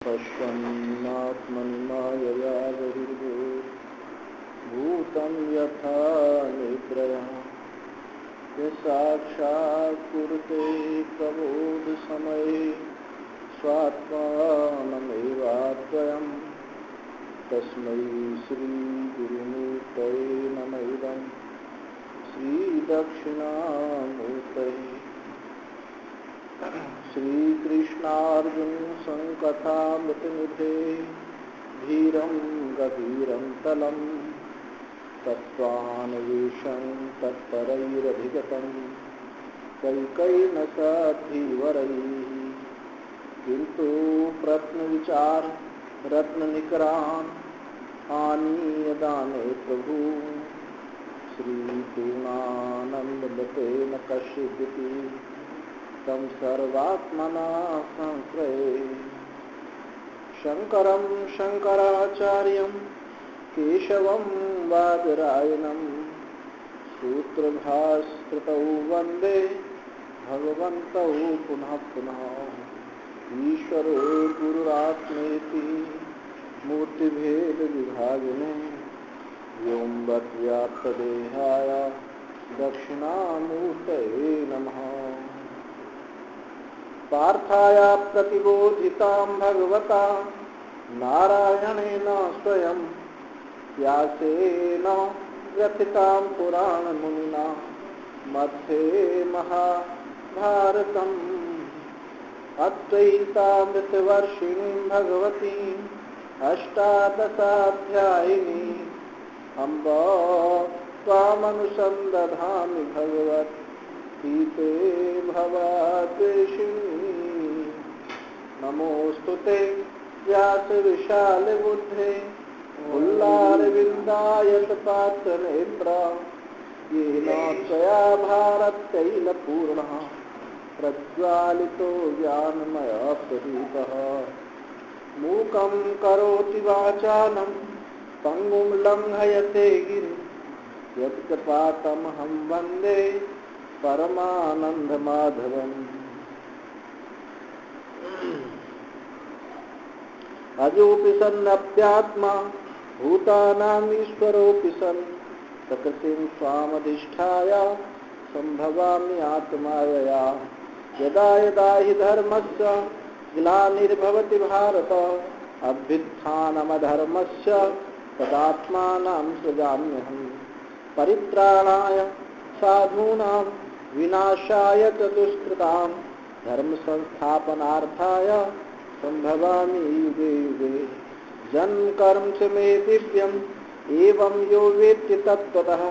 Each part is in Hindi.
पश्यन्नात्मनि मायया बहिर्भूतं यथा निद्रया साक्षात् कुरुते प्रबोधसमये स्वात्मानमेवाद्वयं तस्मै श्रीगुरुमूर्तये नमः इदं श्रीदक्षिणामूर्तये। श्रीकृष्णार्जुन संकथामृतनिधे धीरं गभीरं तलं तत्त्वान्वेषं तत्परैरभिगतं कैकेय्येन साधीवरैः किन्तु प्रत्नविचार रत्ननिकरान् आनीय दाने प्रभु श्रीपूर्णानन्दमतेन कश्चिदिति तं सर्वात्मना संश्रये। शंकरं शंकराचार्यं केशवं बादरायणं सूत्रभास्कृतौ वन्दे भगवन्तौ पुनः पुनः। ईश्वरो गुरुरात्मेति मूर्तिभेदविभागिने व्योमवद्व्याप्तदेहाय दक्षिणामूर्तये नमः। पार्थाय प्रतिबोधितां भगवता नारायणेन स्वयं व्यासेन ग्रथितां पुराणमुनिना मध्ये महाभारतम् अद्वैतामृतवर्षिणीं भगवतीम् अष्टादशाध्यायिनीं अम्ब त्वामनुसन्दधामि भगवत् सीते भवाद्वेषिणी। नमोऽस्तुते व्यासविशालबुद्धे उल्लारविन्दायतपात्रनेत्र येन त्वया भारततैलपूर्णः प्रज्वालितो ज्ञानमयप्रदीपः। मूकं करोति वाचालं पङ्गुं लङ्घयते गिरिं यत्कृपातमहं वन्दे परमानन्दमाधवम्। अजोऽपि सन्नप्यात्मा भूतानाम् ईश्वरोऽपि सन् प्रकृतिं स्वामधिष्ठाय सम्भवामि आत्मायया। यदा यदा हि धर्मस्य ग्लानिर्भवति भारत अभ्युत्थानमधर्मस्य तदात्मानं सृजाम्यहम्। परित्राणाय साधूनां विनाशाय च दुष्कृतां धर्म संस्थापनार्थाय संभवामि युगे युगे। जन्म कर्म च मे दिव्यम् एवं यो वेत्ति तत्त्वतः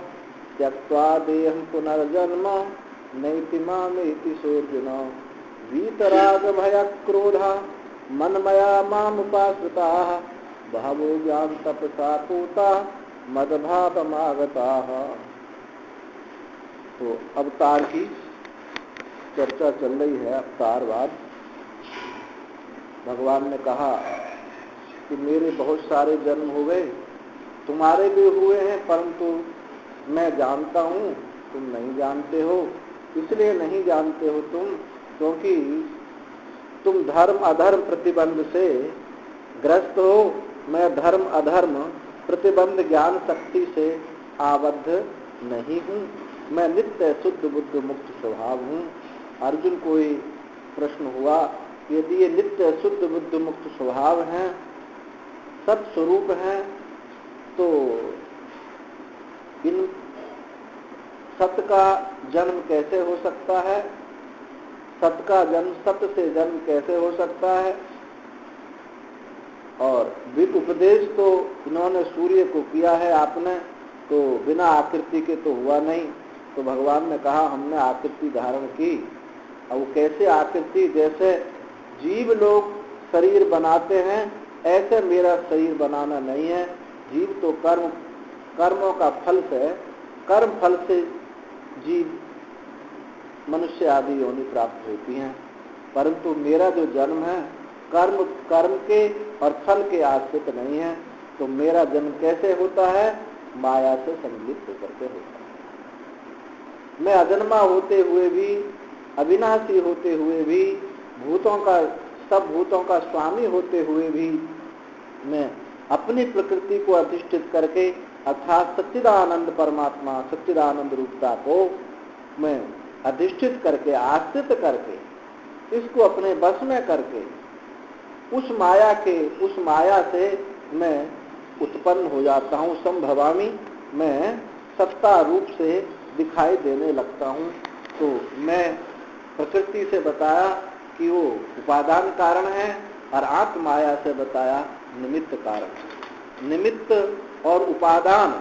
त्यक्त्वा देहं पुनर्जन्म नैति मामेति सोऽर्जुन। वीतरागभयक्रोधा मन्मया मामुपाश्रिताः बहवो ज्ञानतपसा पूता मदभावमागताः। तो अवतार की चर्चा चल रही है। अवतारवाद। भगवान ने कहा कि मेरे बहुत सारे जन्म हुए, तुम्हारे भी हुए हैं, परंतु मैं जानता हूँ तुम नहीं जानते हो। इसलिए नहीं जानते हो तुम क्योंकि तुम धर्म अधर्म प्रतिबंध से ग्रस्त हो। मैं धर्म अधर्म प्रतिबंध ज्ञान शक्ति से आबद्ध नहीं हूँ। मैं नित्य शुद्ध बुद्ध मुक्त स्वभाव हूँ। अर्जुन को प्रश्न हुआ, यदि ये नित्य शुद्ध बुद्ध मुक्त स्वभाव हैं, सत स्वरूप हैं, तो इन सत का जन्म कैसे हो सकता है? सत का जन्म सत से जन्म कैसे हो सकता है? और उपदेश तो इन्होंने सूर्य को किया है आपने, तो बिना आकृति के तो हुआ नहीं। तो भगवान ने कहा हमने आकृति धारण की। अब कैसे आकृति? जैसे जीव लोग शरीर बनाते हैं ऐसे मेरा शरीर बनाना नहीं है। जीव तो कर्मों का फल से, कर्म फल से जीव मनुष्य आदि योनि प्राप्त होती हैं, परंतु मेरा जो जन्म है कर्म के और फल के आश्रित नहीं है। तो मेरा जन्म कैसे होता है? माया से संलिप्त होकर के होता है। मैं अजन्मा होते हुए भी, अविनाशी होते हुए भी, भूतों का सब भूतों का स्वामी होते हुए भी मैं अपनी प्रकृति को अधिष्ठित करके अर्थात सच्चिदानंद परमात्मा सच्चिदानंद रूपता को मैं अधिष्ठित करके आश्रित करके इसको अपने बस में करके उस माया से मैं उत्पन्न हो जाता हूँ। संभवामी, मैं सत्ता रूप से दिखाई देने लगता हूँ। तो मैं प्रकृति से बताया कि वो उपादान कारण है और आत्म माया से बताया निमित्त कारण। निमित्त और उपादान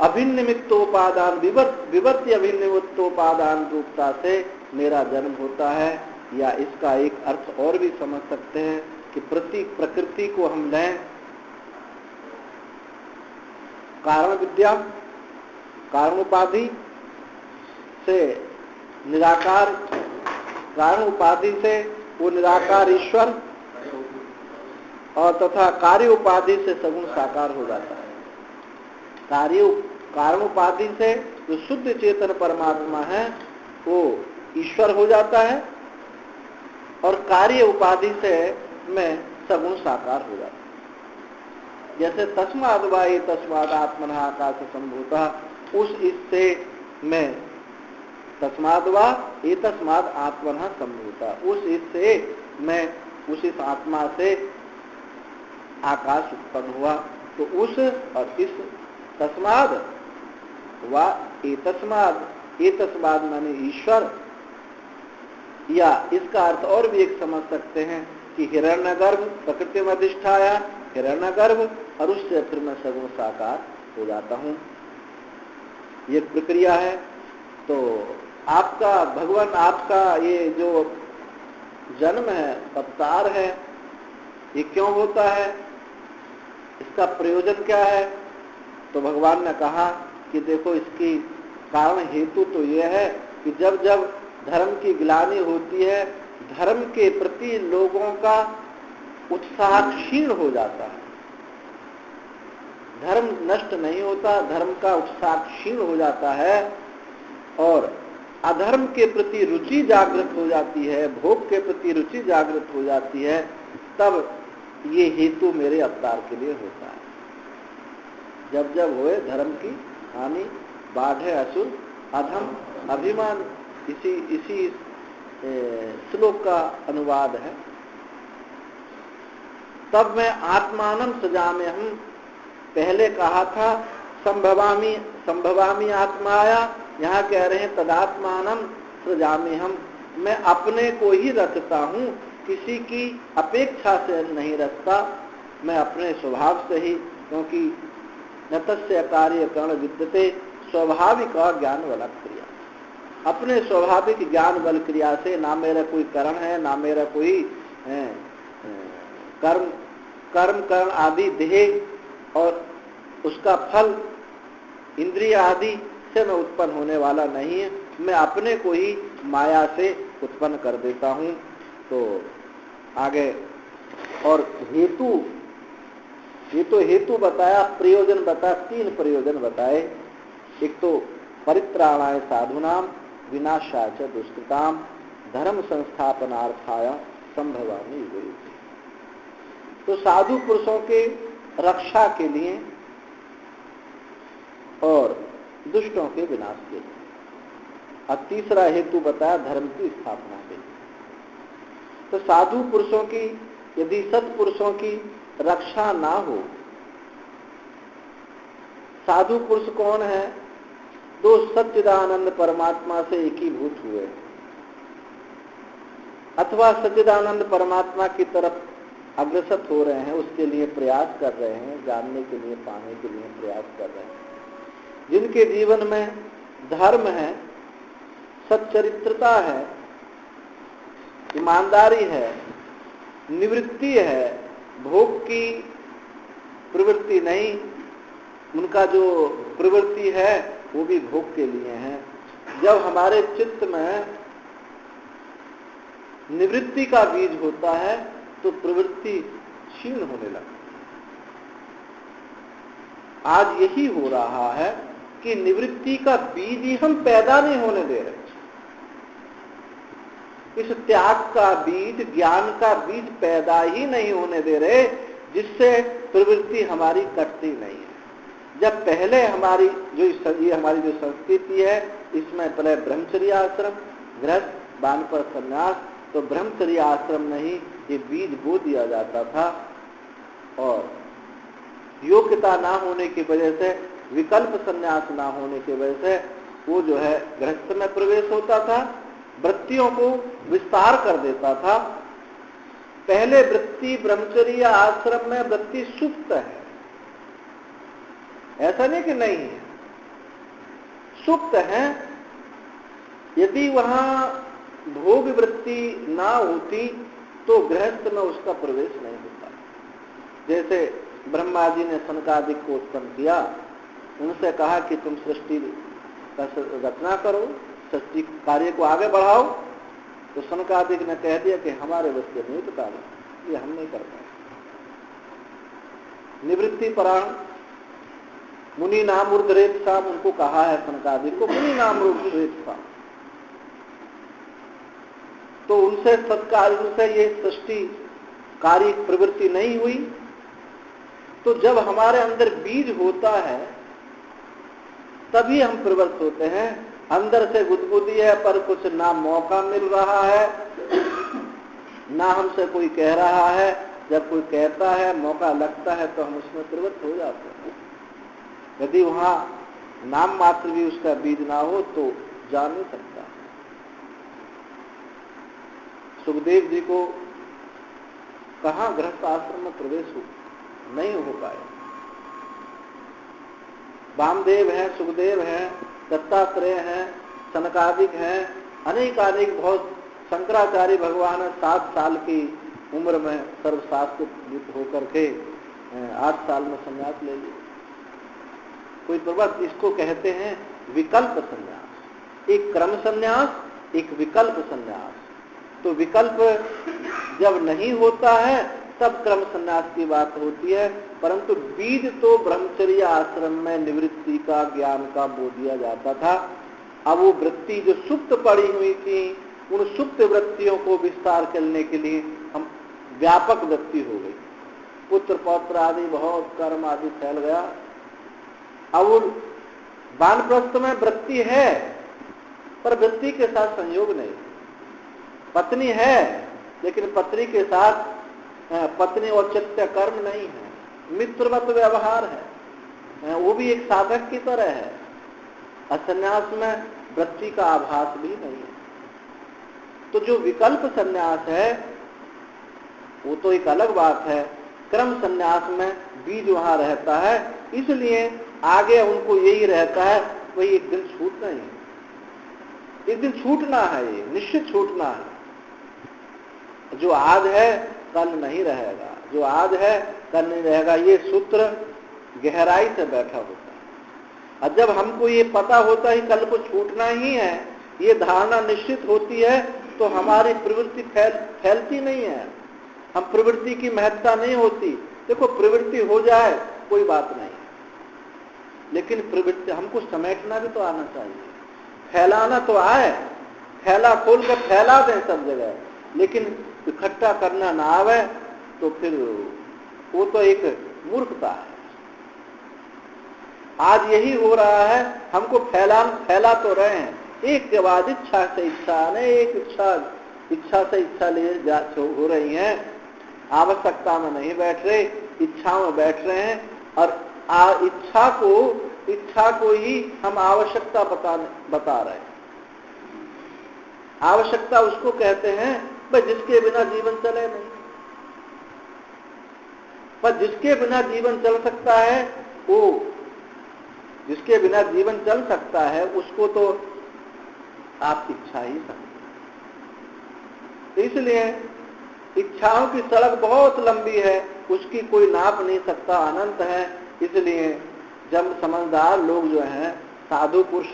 अभिनिमित्तोपादान विवर्त्य अभिनिमित्तोपादान रूपता से मेरा जन्म होता है। या इसका एक अर्थ और भी समझ सकते हैं कि प्रकृति को हम लें कारण विद्या, कारण उपाधि से निराकार, कारण उपाधि से वो निराकार ईश्वर और तथा कार्य उपाधि से सगुण साकार हो जाता है। कारण उपाधि से जो शुद्ध चेतन परमात्मा है वो ईश्वर हो जाता है और कार्य उपाधि से मैं सगुण साकार हो जाता है। जैसे तस्माद् वा एतस्माद् आत्मनः आकाश संभूतः, उस इससे मैं तस्माद् वा एतस्माद् आत्मनः संभूतः, उस इससे मैं उस इस आत्मा से आकाश उत्पन्न हुआ। तो उस और इस तस्माद् वा एतस्माद् माने ईश्वर, या इसका अर्थ और भी एक समझ सकते हैं कि हिरण्यगर्भ प्रकृति में अधिष्ठाया हिरण्यगर्भ और उससे फिर मैं सगुण साकार हो जाता हूँ। ये प्रक्रिया है। तो आपका भगवान, आपका ये जो जन्म है, अवतार है, ये क्यों होता है, इसका प्रयोजन क्या है? तो भगवान ने कहा कि देखो इसकी कारण हेतु तो यह है कि जब जब धर्म की ग्लानि होती है, धर्म के प्रति लोगों का उत्साह क्षीण हो जाता है। धर्म नष्ट नहीं होता, धर्म का उत्साह क्षीण हो जाता है और अधर्म के प्रति रुचि जागृत हो जाती है, भोग के प्रति रुचि जागृत हो जाती है, तब ये हेतु मेरे अवतार के लिए होता है। जब जब होए धर्म की हानि, बाढ़े असुर अधम अभिमान, इसी श्लोक का अनुवाद है। तब मैं आत्मानं सजामे हम, पहले कहा था संभवामी आत्माया, यहाँ कह रहे हैं तदात्मानं सजामे हम, मैं अपने को ही रचता हूँ, किसी की अपेक्षा से नहीं रचता, मैं अपने स्वभाव से ही, क्योंकि न तस्य कार्य कर्ण विद्यते स्वाभाविक ज्ञान बल क्रिया, अपने स्वाभाविक ज्ञान बल क्रिया से, ना मेरा कोई करण है, ना मेरा कोई कर्म आदि देह और उसका फल इंद्रिय आदि से मैं उत्पन्न होने वाला नहीं है, मैं अपने को ही माया से उत्पन्न कर देता हूँ। तो आगे और हेतु, ये तो हेतु बताया, प्रयोजन बताया, तीन प्रयोजन बताए। एक तो परित्राणाय साधूनाम विनाशाय च दुष्कृताम धर्म संस्थापनार्थाय संभवामि युगे युगे। तो साधु पुरुषों के रक्षा के लिए और दुष्टों के विनाश के लिए। और तीसरा हेतु बताया धर्म की स्थापना के लिए। तो साधु पुरुषों की, यदि सत्पुरुषों की रक्षा ना हो, साधु पुरुष कौन है? दो सच्चिदानंद परमात्मा से एकीभूत हुए अथवा सच्चिदानंद परमात्मा की तरफ अग्रसर हो रहे हैं, उसके लिए प्रयास कर रहे हैं, जानने के लिए, पाने के लिए प्रयास कर रहे हैं, जिनके जीवन में धर्म है, सच्चरित्रता है, ईमानदारी है, निवृत्ति है, भोग की प्रवृत्ति नहीं, उनका जो प्रवृत्ति है वो भी भोग के लिए है। जब हमारे चित्त में निवृत्ति का बीज होता है तो प्रवृत्ति क्षीण होने लगती है। आज यही हो रहा है कि निवृत्ति का बीज ही हम पैदा नहीं होने दे रहे। इस त्याग का बीज, ज्ञान का बीज पैदा ही नहीं होने दे रहे, जिससे प्रवृत्ति हमारी कटती नहीं है। जब पहले हमारी ये हमारी जो संस्कृति है, इसमें पहले ब्रह्मचर्य आश्रम, गृहस्थ, वानप्रस्थ, संन्यास, तो ब्रह्मचर्य आश्रम में ही ये बीज बो दिया जाता था, और योग्यता ना होने की वजह से, विकल्प संन्यास ना होने की वजह से वो जो है गृहस्थ में प्रवेश होता था, वृत्तियों को विस्तार कर देता था। पहले वृत्ति ब्रह्मचर्य आश्रम में वृत्ति सुप्त है, ऐसा नहीं कि नहीं है, सुप्त है। यदि वहां भोग वृत्ति ना होती तो गृहस्थ में उसका प्रवेश नहीं होता। जैसे ब्रह्मा जी ने सनकादिक को उत्पन्न किया, उनसे कहा कि तुम सृष्टि का रचना करो, सृष्टि कार्य को आगे बढ़ाओ, तो सनकादिक ने कह दिया कि हमारे बस के नहीं बता, ये हम नहीं कर पाए। निवृत्ति परायण मुनि नाम ऊर्ध्वरेत साम, उनको कहा है सनकादिक को, मुनि नाम ऊर्ध्वरेत साम। तो उनसे सत्कार, उनसे ये सृष्टि कार्य प्रवृत्ति नहीं हुई। तो जब हमारे अंदर बीज होता है तभी हम प्रवृत्त होते हैं। अंदर से गुदगुदी है, पर कुछ ना मौका मिल रहा है, ना हमसे कोई कह रहा है। जब कोई कहता है, मौका लगता है, तो हम उसमें प्रवृत्त हो जाते हैं। यदि वहां नाम मात्र भी उसका बीज ना हो तो जा नहीं सकता। सुखदेव जी को कहाँ गृहस्थ आश्रम में प्रवेश नहीं हो पाया। वामदेव हैं, सुखदेव हैं, दत्तात्रेय हैं, सनकादिक हैं, अनेक बहुत, शंकराचार्य भगवान 7 साल की उम्र में सर्वशास्त्र होकर के 8 साल में संन्यास ले लिया। कोई प्रवृत्ति, इसको कहते हैं विकल्प संन्यास। एक क्रम संन्यास, एक विकल्प संन्यास। तो विकल्प जब नहीं होता है तब क्रम संन्यास की बात होती है, परंतु बीज तो ब्रह्मचर्य आश्रम में निवृत्ति का, ज्ञान का बो दिया जाता था। अब वो वृत्ति जो सुप्त पड़ी हुई थी, उन सुप्त वृत्तियों को विस्तार करने के लिए हम व्यापक वृत्ति हो गई, पुत्र पौत्र आदि बहुत कर्म आदि फैल गया। अब वानप्रस्थ में वृत्ति है, पर वृत्ति के साथ संयोग नहीं। पत्नी है, लेकिन पत्नी के साथ पत्नी औचित्य कर्म नहीं है, मित्रवत व्यवहार है, वो भी एक साधक की तरह है। असन्यास में वृत्ति का आभास भी नहीं है। तो जो विकल्प संन्यास है वो तो एक अलग बात है। क्रम संन्यास में बीज वहां रहता है, इसलिए आगे उनको यही रहता है, वही एक दिन छूटना ही है, एक दिन छूटना है, ये निश्चित छूटना है। जो आज है कल नहीं रहेगा, जो आज है कल नहीं रहेगा, ये सूत्र गहराई से बैठा होता है। और जब हमको ये पता होता है कल को छूटना ही है, ये धारणा निश्चित होती है, तो हमारी प्रवृत्ति फैलती नहीं है, हम प्रवृत्ति की महत्ता नहीं होती। देखो, प्रवृत्ति हो जाए कोई बात नहीं, लेकिन प्रवृत्ति हमको समेटना भी तो आना चाहिए, फैलाना तो आए, फैला खोल कर फैला दें सब जगह, लेकिन इकट्ठा करना ना आवे तो फिर वो तो एक मूर्खता है। आज यही हो रहा है, हमको फैला तो रहे हैं, एक के बाद इच्छा से इच्छा, अनेक इच्छा से इच्छा लिए हो रही हैं। आवश्यकता में नहीं बैठ रहे, इच्छाओं में बैठ रहे हैं, और इच्छा को ही हम आवश्यकता बता रहे हैं। आवश्यकता उसको कहते हैं भाई जिसके बिना जीवन चले नहीं, पर जिसके बिना जीवन चल सकता है, वो जिसके बिना जीवन चल सकता है उसको तो आप इच्छा ही सकते। इसलिए इच्छाओं की सड़क बहुत लंबी है, उसकी कोई नाप नहीं सकता, अनंत है। इसलिए जब समझदार लोग जो हैं, साधु पुरुष,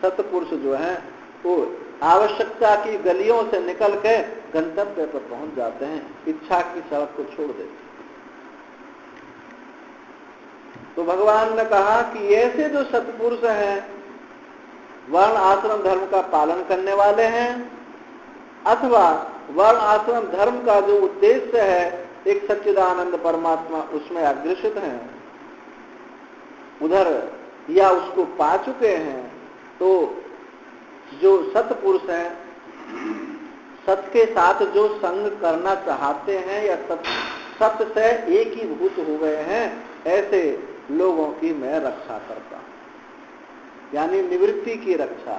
सतपुरुष जो हैं, वो आवश्यकता की गलियों से निकल के गंतव्य पर पहुंच जाते हैं, इच्छा की सड़क को छोड़ देते हैं। तो भगवान ने कहा कि ऐसे जो सतपुरुष हैं, वर्ण आश्रम धर्म का पालन करने वाले हैं, अथवा वर्ण आश्रम धर्म का जो उद्देश्य है एक सच्चिदानंद परमात्मा उसमें अग्रसित हैं उधर या उसको पा चुके हैं, तो जो सत्पुरुष हैं, सत्य के साथ जो संग करना चाहते हैं या सत्य से एक ही भूत हो गए हैं, ऐसे लोगों की मैं रक्षा करता हूं। यानी निवृत्ति की रक्षा,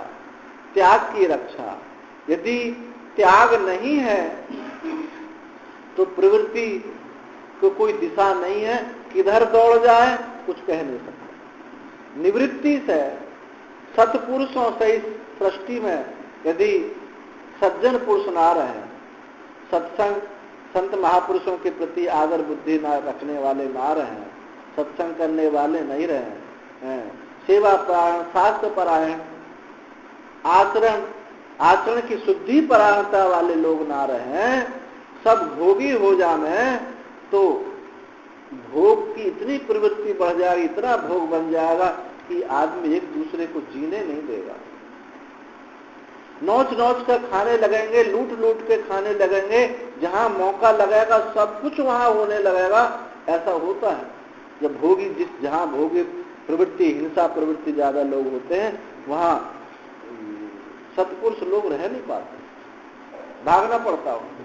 त्याग की रक्षा। यदि त्याग नहीं है तो प्रवृत्ति को कोई दिशा नहीं है, किधर दौड़ जाए कुछ कह नहीं सकता। निवृत्ति से सत्पुरुषों से इस सृष्टि में यदि सज्जन पुरुष ना रहे, सत्संग संत महापुरुषों के प्रति आदर बुद्धि ना रखने वाले ना रहे, सत्संग करने वाले नहीं रहे, सेवा परायण, शास्त्र परायण, आचरण की शुद्धि परायणता वाले लोग ना रहे, सब भोगी हो जाने, तो भोग की इतनी प्रवृत्ति बढ़ जाएगी, इतना भोग बन जाएगा कि आदमी एक दूसरे को जीने नहीं देगा। नोच नोच कर खाने लगेंगे, लूट लूट के खाने लगेंगे, जहां मौका लगेगा सब कुछ वहां होने लगेगा। ऐसा होता है जब भोगी जहां भोगी प्रवृत्ति, हिंसा प्रवृत्ति ज्यादा लोग होते हैं, वहां सत्पुरुष लोग रह नहीं पाते, भागना पड़ता है,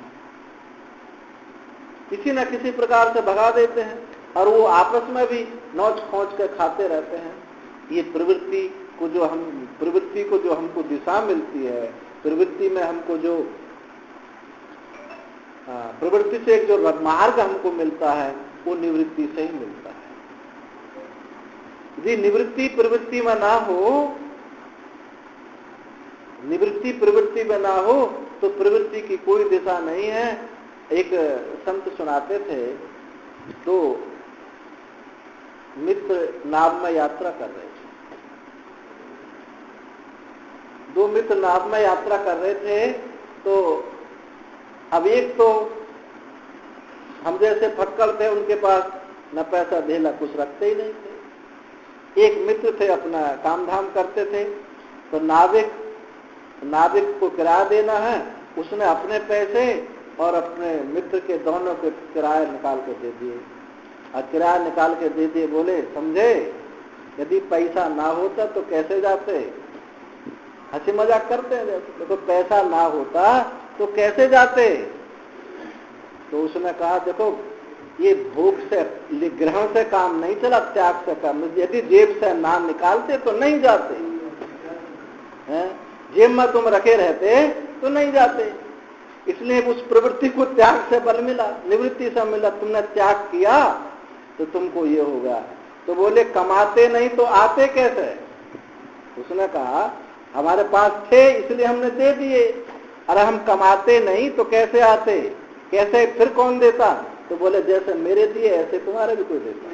किसी न किसी प्रकार से भगा देते हैं, और वो आपस में भी नोच खोच कर खाते रहते हैं। ये प्रवृत्ति को जो हमको दिशा मिलती है, प्रवृत्ति में हमको जो प्रवृत्ति से एक जो मार्ग हमको मिलता है, वो निवृत्ति से ही मिलता है। यदि निवृत्ति प्रवृत्ति में ना हो, निवृत्ति प्रवृत्ति में ना हो तो प्रवृत्ति की कोई दिशा नहीं है। एक संत सुनाते थे, तो मित्र नाव में यात्रा कर रहे थे, दो मित्र नाव में यात्रा कर रहे थे, तो अब एक तो हम जैसे फटकड़ थे, उनके पास न पैसा धेला कुछ रखते ही नहीं थे। एक मित्र थे, अपना काम धाम करते थे, तो नाविक को किराया देना है, उसने अपने पैसे और अपने मित्र के दोनों के किराया निकाल के दे दिए, और किराया निकाल के दे दिए, बोले समझे यदि पैसा ना होता तो कैसे जाते। हंसी मजाक करते हैं, देखो पैसा ना होता तो कैसे जाते। तो उसने कहा देखो ये भोग से, ग्रहण से काम नहीं चला, त्याग से काम। यदि जेब से ना निकालते तो नहीं जाते हैं, जेब में तुम रखे रहते तो नहीं जाते। इसलिए उस प्रवृत्ति को त्याग से बल मिला, निवृत्ति से मिला। तुमने त्याग किया तो तुमको ये होगा। तो बोले कमाते नहीं तो आते कैसे। उसने कहा हमारे पास थे इसलिए हमने दे दिए, अरे हम कमाते नहीं तो कैसे आते, कैसे फिर कौन देता। तो बोले जैसे मेरे दिए ऐसे तुम्हारे भी कोई देता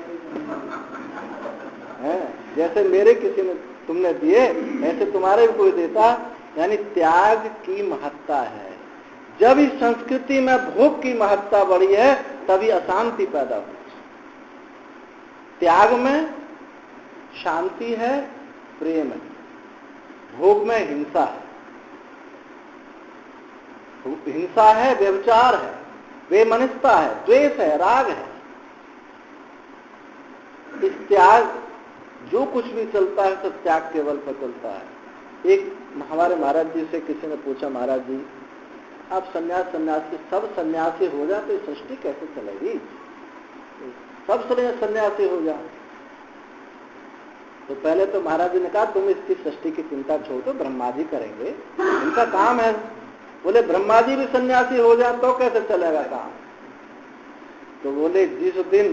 है, जैसे मेरे किसी ने तुमने दिए ऐसे तुम्हारे भी कोई देता। यानी त्याग की महत्ता है। जब इस संस्कृति में भोग की महत्ता बढ़ी है तभी अशांति पैदा हुई। त्याग में शांति है, प्रेम है, भोग में हिंसा है, हिंसा है, व्यभिचार है, बेमनस्ता है, द्वेष है, राग है। इस त्याग जो कुछ भी चलता है सब त्याग के बल पर चलता है। एक हमारे महाराज जी से किसी ने पूछा, महाराज जी आप सन्यासी सब सन्यासी हो जाए तो सृष्टि कैसे चलेगी, सब सन्यासी हो जाए। तो पहले तो महाराज जी ने कहा तुम इसकी सृष्टि की चिंता छोड़ दो, ब्रह्मा जी करेंगे, इनका काम है। बोले ब्रह्मा जी भी सन्यासी हो जाए तो कैसे चलेगा काम। तो बोले जिस दिन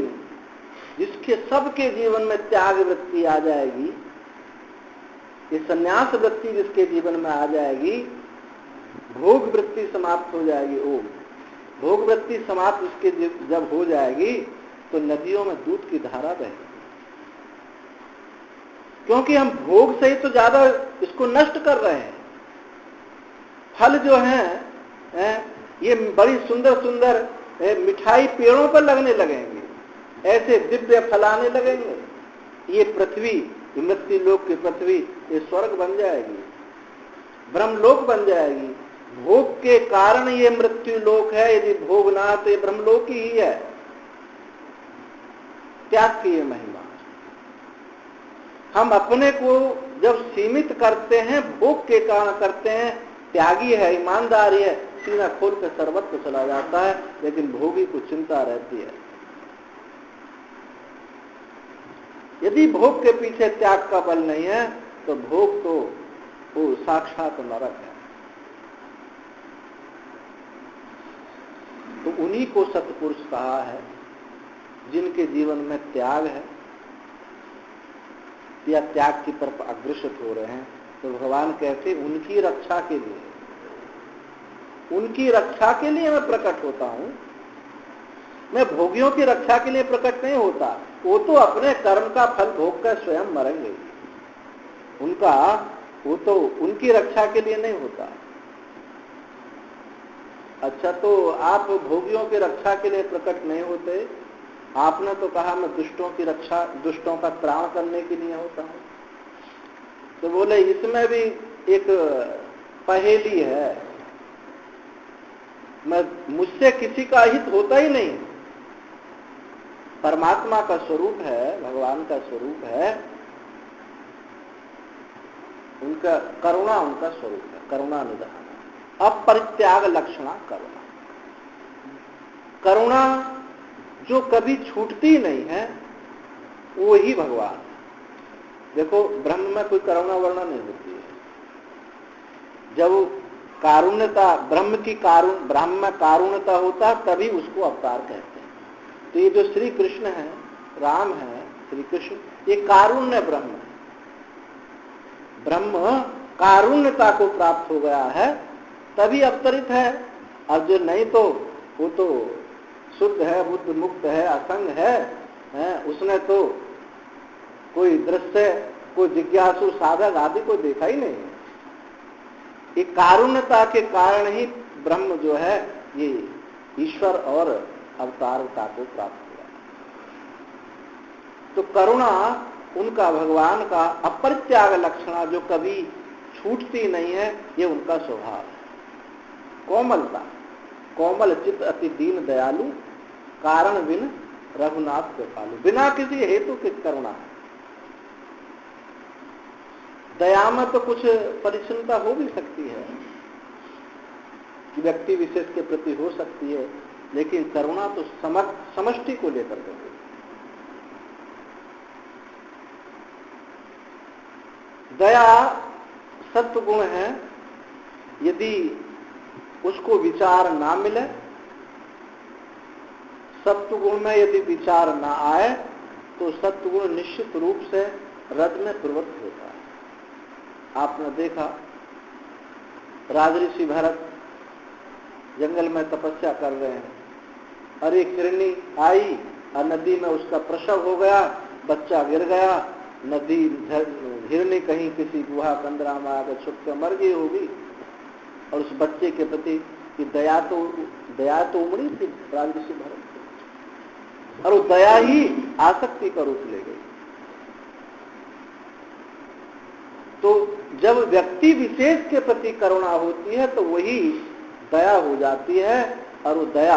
जिसके सबके जीवन में त्याग वृत्ति आ जाएगी, ये सन्यास वृत्ति जिसके जीवन में आ जाएगी, भोग वृत्ति समाप्त हो जाएगी। भोग वृत्ति समाप्त उसके जब हो जाएगी तो नदियों में दूध की धारा बहेगी। क्योंकि हम भोग से ही तो ज्यादा इसको नष्ट कर रहे हैं। फल जो है ये बड़ी सुंदर सुंदर मिठाई पेड़ों पर लगने लगेंगे, ऐसे दिव्य फलाने लगेंगे। ये पृथ्वी, मृत्यु लोक की पृथ्वी, ये स्वर्ग बन जाएगी, ब्रह्मलोक बन जाएगी। भोग के कारण ये मृत्यु लोक है, यदि भोग ना तो ये ब्रह्मलोक ही है। त्याग की ये महिमा। हम अपने को जब सीमित करते हैं, भोग के कारण करते हैं, त्यागी है, ईमानदारी है, सीना खोल कर सर्वत्र चला जाता है, लेकिन भोगी को चिंता रहती है। यदि भोग के पीछे त्याग का बल नहीं है तो भोग तो वो साक्षात नरक है। तो उन्हीं को सत्पुरुष कहा है जिनके जीवन में त्याग है या त्याग की तरफ अग्रसर हो रहे हैं। तो भगवान कहते उनकी रक्षा के लिए, उनकी रक्षा के लिए मैं प्रकट होता हूं। मैं भोगियों की रक्षा के लिए प्रकट नहीं होता, वो तो अपने कर्म का फल भोग कर स्वयं मरेंगे। उनका वो तो उनकी रक्षा के लिए नहीं होता। अच्छा, तो आप भोगियों की रक्षा के लिए प्रकट नहीं होते? आपने तो कहा मैं दुष्टों की रक्षा, दुष्टों का त्राण करने के लिए होता हूं। तो बोले इसमें भी एक पहेली है, मैं मुझसे किसी का हित होता ही नहीं। परमात्मा का स्वरूप है, भगवान का स्वरूप है, उनका करुणा उनका स्वरूप है, करुणा निधान, अपरित्याग लक्षणा करुणा। करुणा जो कभी छूटती नहीं है वो ही भगवान। देखो ब्रह्म में कोई करुणा वर्णा नहीं होती है। जब कारुण्यता ब्रह्म में कारुण्यता होता तभी उसको अवतार कहते हैं। तो ये जो श्री कृष्ण है, राम है, श्री कृष्ण, ये कारुण्य ब्रह्म है। ब्रह्म कारुण्यता को प्राप्त हो गया है तभी अवतरित है। अब जो नहीं तो वो तो शुद्ध है, बुद्ध मुक्त है, असंग है, उसने तो कोई दृश्य, कोई जिज्ञासु साधक आदि को देखा ही नहीं है। ये कारुण्यता के कारण ही ब्रह्म जो है ये ईश्वर और अवतारता को प्राप्त हुआ। तो करुणा उनका, भगवान का अपरित्याग लक्षणा जो कभी छूटती नहीं है, ये उनका स्वभाव है। कोमलता, कोमल चित्त अति दीन दयालु, कारण बिन रघुनाथ कृपालु। बिना किसी हेतु के करुणा है। दया में तो कुछ परिच्छिन्नता हो भी सकती है, व्यक्ति विशेष के प्रति हो सकती है, लेकिन करुणा तो समष्टि को लेकर के। दया सत्व गुण है, यदि उसको विचार ना मिले, सत्व गुण में यदि विचार ना आए तो सत्व गुण निश्चित रूप से रज में प्रवृत्त होता है। आपने देखा राजऋषि भरत जंगल में तपस्या कर रहे हैं, अरे हिरणी आई और नदी में उसका प्रसव हो गया, बच्चा गिर गया, नदी हिरणी कहीं किसी गुहा कंदरा में आकर छुप कर मर गई होगी, और उस बच्चे के प्रति की दया तो उमड़ी थी राजऋषि भरत, और वो दया ही आसक्ति का रूप ले गई। तो जब व्यक्ति विशेष के प्रति करुणा होती है तो वही दया हो जाती है, और वो दया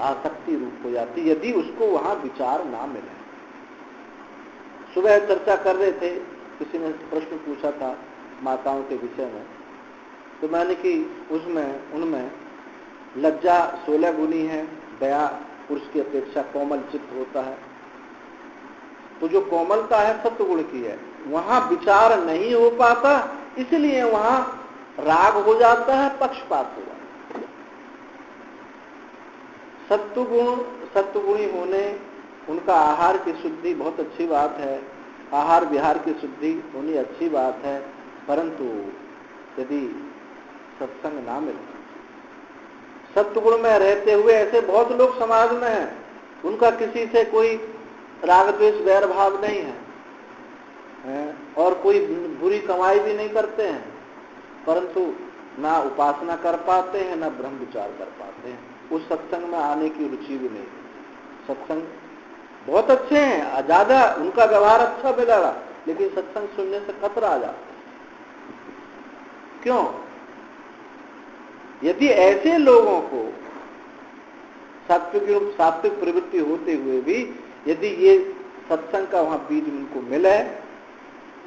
आसक्ति रूप हो जाती है यदि उसको वहां विचार ना मिले। सुबह चर्चा कर रहे थे, किसी ने प्रश्न पूछा था माताओं के विषय में, तो मैंने कि उनमें लज्जा 16 गुनी है, दया पुरुष की अपेक्षा कोमल चित्त होता है। तो जो कोमलता है सत्वगुण की है, वहां विचार नहीं हो पाता, इसलिए वहां राग हो जाता है, पक्षपात हो जाता है। सत्वगुणी होने, उनका आहार की शुद्धि बहुत अच्छी बात है, आहार विहार की शुद्धि होनी अच्छी बात है, परंतु यदि सत्संग ना मिले, सत्वगुण में रहते हुए ऐसे बहुत लोग समाज में हैं, उनका किसी से कोई राग द्वेष वैर भाव नहीं है, और कोई बुरी कमाई भी नहीं करते हैं, परंतु ना उपासना कर पाते हैं, ना ब्रह्म विचार कर पाते हैं। उस सत्संग में आने की रुचि भी नहीं। सत्संग बहुत अच्छे हैं, ज्यादा उनका व्यवहार अच्छा मिलेगा, लेकिन सत्संग सुनने से खतरा आ जाता है। क्यों? यदि ऐसे लोगों को सात्विक प्रवृत्ति होते हुए भी यदि ये सत्संग का वहां बीज उनको मिले,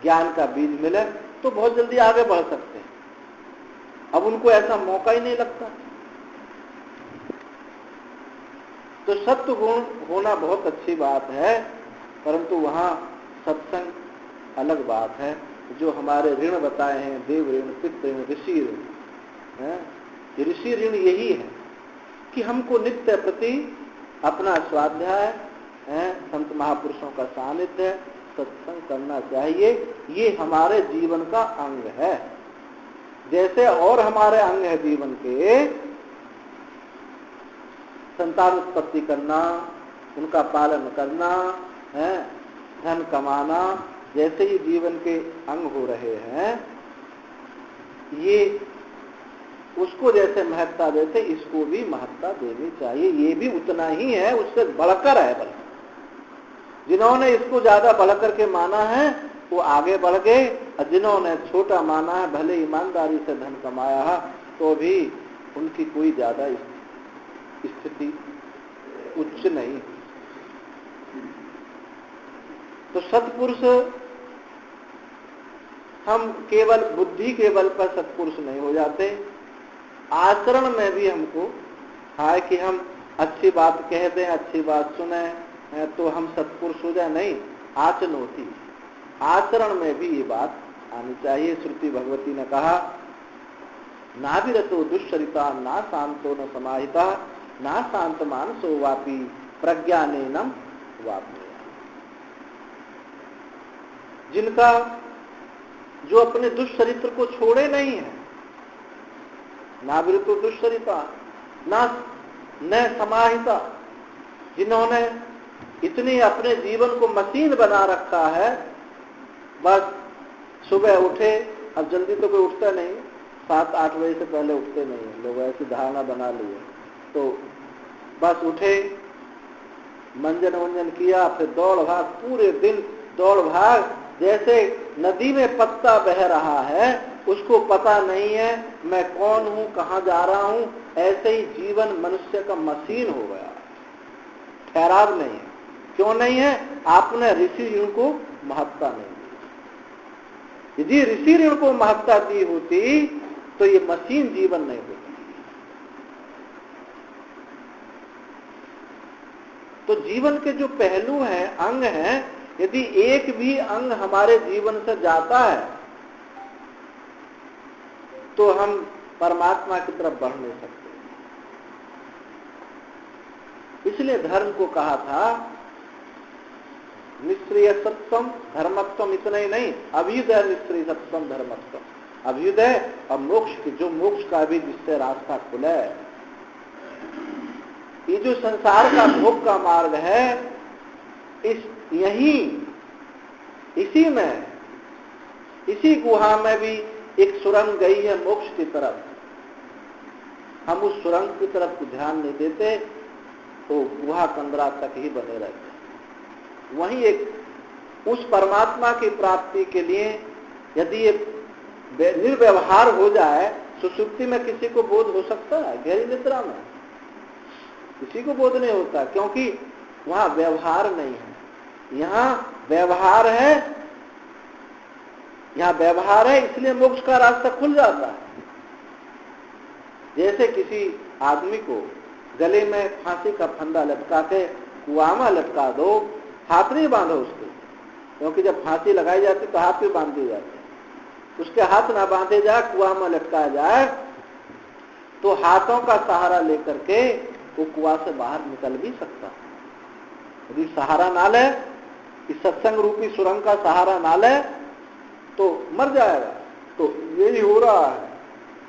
ज्ञान का बीज मिले, तो बहुत जल्दी आगे बढ़ सकते हैं। अब उनको ऐसा मौका ही नहीं लगता। तो सत्व गुण होना बहुत अच्छी बात है, परंतु वहां सत्संग अलग बात है। जो हमारे ऋण बताए हैं, देव ऋण, पितृ ऋण, ऋषि ऋण है, ये ऋषि ऋण यही है कि हमको नित्य प्रति अपना स्वाध्याय है, संत महापुरुषों का सानिध्य, सत्संग करना चाहिए। ये हमारे जीवन का अंग है, जैसे और हमारे अंग है जीवन के, संतान उत्पत्ति करना, उनका पालन करना है, धन कमाना, जैसे ही जीवन के अंग हो रहे हैं, ये उसको जैसे महत्ता देते इसको भी महत्ता देनी चाहिए। ये भी उतना ही है, उससे बढ़कर है। बल्कि जिन्होंने इसको ज्यादा बढ़कर के माना है वो आगे बढ़ गए, और जिन्होंने छोटा माना है, भले ईमानदारी से धन कमाया है, तो भी उनकी कोई ज्यादा स्थिति उच्च नहीं। तो सत्पुरुष, हम केवल बुद्धि के बल पर सत्पुरुष नहीं हो जाते, आचरण में भी हमको है कि हम अच्छी बात कह दें, अच्छी बात सुने तो हम सत्पुरुष हो जाए, नहीं, आचरण होती, आचरण में भी ये बात आनी चाहिए। श्रुति भगवती ने कहा, ना विरतो दुष्चरिता, ना शांतो न समाहिता, ना शांत मानसो वापी प्रज्ञानेनम वापी। जिनका जो अपने दुष्चरित्र को छोड़े नहीं है, ना विरतो दुष्चरिता, ना न समाहिता, जिन्होंने इतनी अपने जीवन को मशीन बना रखा है, बस सुबह उठे, अब जल्दी तो कोई उठता नहीं, 7-8 बजे से पहले उठते नहीं है लोग, ऐसी धारणा बना ली है। तो बस उठे, मंजन वंजन किया, फिर दौड़ भाग, पूरे दिन दौड़ भाग, जैसे नदी में पत्ता बह रहा है, उसको पता नहीं है मैं कौन हूं, कहां जा रहा हूं, ऐसे ही जीवन मनुष्य का मशीन हो गया, ठहराव नहीं है। क्यों नहीं है? आपने ऋषि ऋण को महत्ता नहीं दी। यदि ऋषि ऋण को महत्ता दी होती तो ये मशीन जीवन नहीं होती। तो जीवन के जो पहलू हैं, अंग हैं, यदि एक भी अंग हमारे जीवन से जाता है तो हम परमात्मा की तरफ बढ़ नहीं सकते। इसलिए धर्म को कहा था निष्क्रिय सत्वम धर्मत्वम, इतना ही नहीं, अभ्युदय निष्क्रिय सत्वम धर्मत्वम, अभ्युदय और मोक्ष की, जो मोक्ष का भी जिससे रास्ता खुले। ये जो संसार का भोग का मार्ग है, इसी में, इसी गुहा में भी एक सुरंग गई है मोक्ष की तरफ। हम उस सुरंग की तरफ को ध्यान नहीं देते तो गुहा कंदरा तक ही बने रहते। वहीं एक उस परमात्मा की प्राप्ति के लिए यदि ये निर्व्यवहार हो जाए, सुषुप्ति में किसी को बोध हो सकता है? गहरी निद्रा में किसी को बोध नहीं होता, क्योंकि वहां व्यवहार नहीं है। यहाँ व्यवहार है, यहाँ व्यवहार है, इसलिए मोक्ष का रास्ता खुल जाता है। जैसे किसी आदमी को गले में फांसी का फंदा लटका के कुआं में लटका दो, हाथ नहीं बांधो उसके, क्योंकि जब फांसी लगाई जाती तो हाथ भी बांध दिए जाते। उसके हाथ ना बांधे जाए, कुआं में लटकाया जाए, तो हाथों का सहारा लेकर के वो कुआं से बाहर निकल भी सकता। यदि सहारा ना ले, इस सत्संग रूपी सुरंग का सहारा ना ले, तो मर जाएगा। तो यही हो रहा है,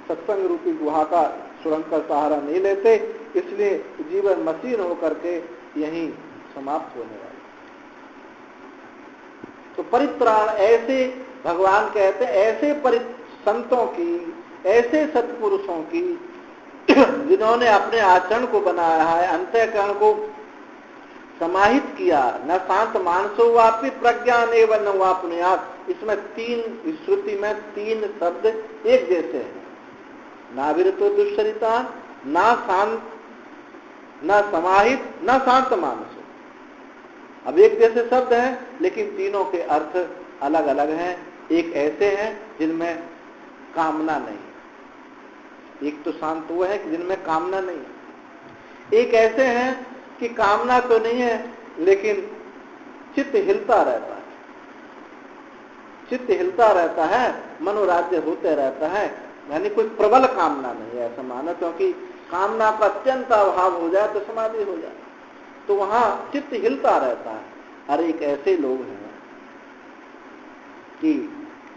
सत्संग रूपी गुहा का सुरंग का सहारा नहीं लेते, इसलिए जीवन मशीन होकर के यहीं समाप्त होने वाला। तो परित्राण, ऐसे भगवान कहते हैं, ऐसे संतों की, ऐसे सत्पुरुषों की जिन्होंने अपने आचरण को बनाया है, अंतःकरण को समाहित किया, न शांत मानसो वापी प्रज्ञान एवं न वापनुयात। इसमें तीन, श्रुति में 3 शब्द एक जैसे हैं। ना विरतो दुष्चरिता, ना शांत, ना समाहित, ना शांत मानस। अब एक जैसे शब्द हैं लेकिन तीनों के अर्थ अलग अलग हैं। एक ऐसे हैं जिनमें कामना नहीं, एक तो शांत वो है कि जिनमें कामना नहीं, एक ऐसे हैं कि कामना तो नहीं है लेकिन चित्त हिलता रहता है, चित्त हिलता रहता है, मनोराज्य होते रहता है, यानी कोई प्रबल कामना नहीं है ऐसा मानो, क्योंकि कामना का अत्यंत अभाव हो जाए तो समाधि हो जाए, तो वहां चित्त हिलता रहता है। और एक ऐसे लोग हैं कि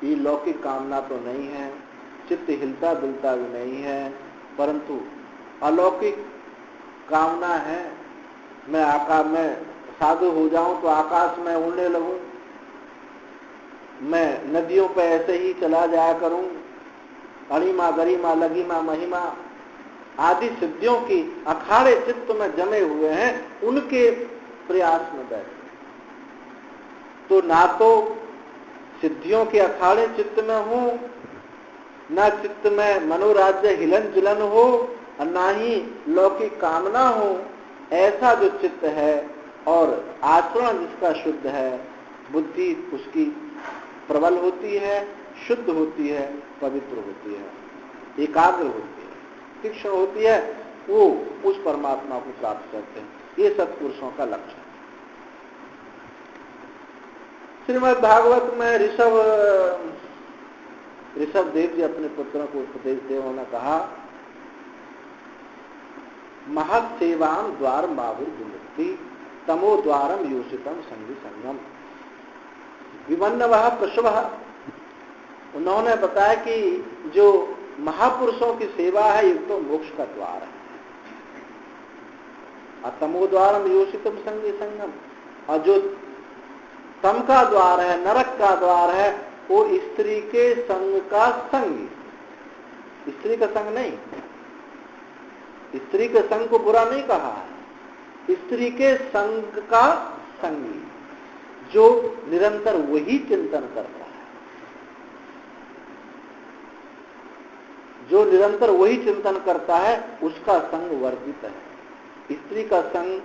ये लौकिक कामना तो नहीं है, चित्त हिलता डुलता भी नहीं है, परंतु अलौकिक कामना है। मैं आकाश में साधु हो जाऊं तो आकाश में उड़ने लगूं, मैं नदियों पे ऐसे ही चला जाया करूं, अणिमा गरिमा लगिमा महिमा आदि सिद्धियों की अखाड़े चित्त में जमे हुए हैं, उनके प्रयास में बैठे। तो ना तो सिद्धियों के अखाड़े चित्त में हो, ना चित्त में मनोराज्य हिलन जुलन हो, और ना ही लौकिक कामना हो। ऐसा जो चित्त है और आचरण जिसका शुद्ध है, बुद्धि उसकी प्रबल होती है, शुद्ध होती है, पवित्र होती है, एकाग्र होती है, तीक्ष्ण होती है, वो उस परमात्मा को प्राप्त करते हैं। ये सत्पुरुषों का लक्ष्य है। श्रीमद् भागवत में ऋषभ देव जी अपने पुत्रों को उपदेश दे, उन्होंने कहा महत्सेवाम द्वार माहुर्विमुक्ति तमो द्वारम योषितम संगी संगम विमन्नवः प्रशवः। उन्होंने बताया कि जो महापुरुषों की सेवा है ये तो मोक्ष का द्वार है, और तमो द्वारम योषितम संगी संगम, और जो तम का द्वार है, नरक का द्वार है, वो स्त्री के संग का संगी, स्त्री का संग नहीं, स्त्री के संग को बुरा नहीं कहा है, स्त्री के संग का संगी, जो निरंतर वही चिंतन करता है, जो निरंतर वही चिंतन करता है उसका संग वर्जित है। स्त्री का संग,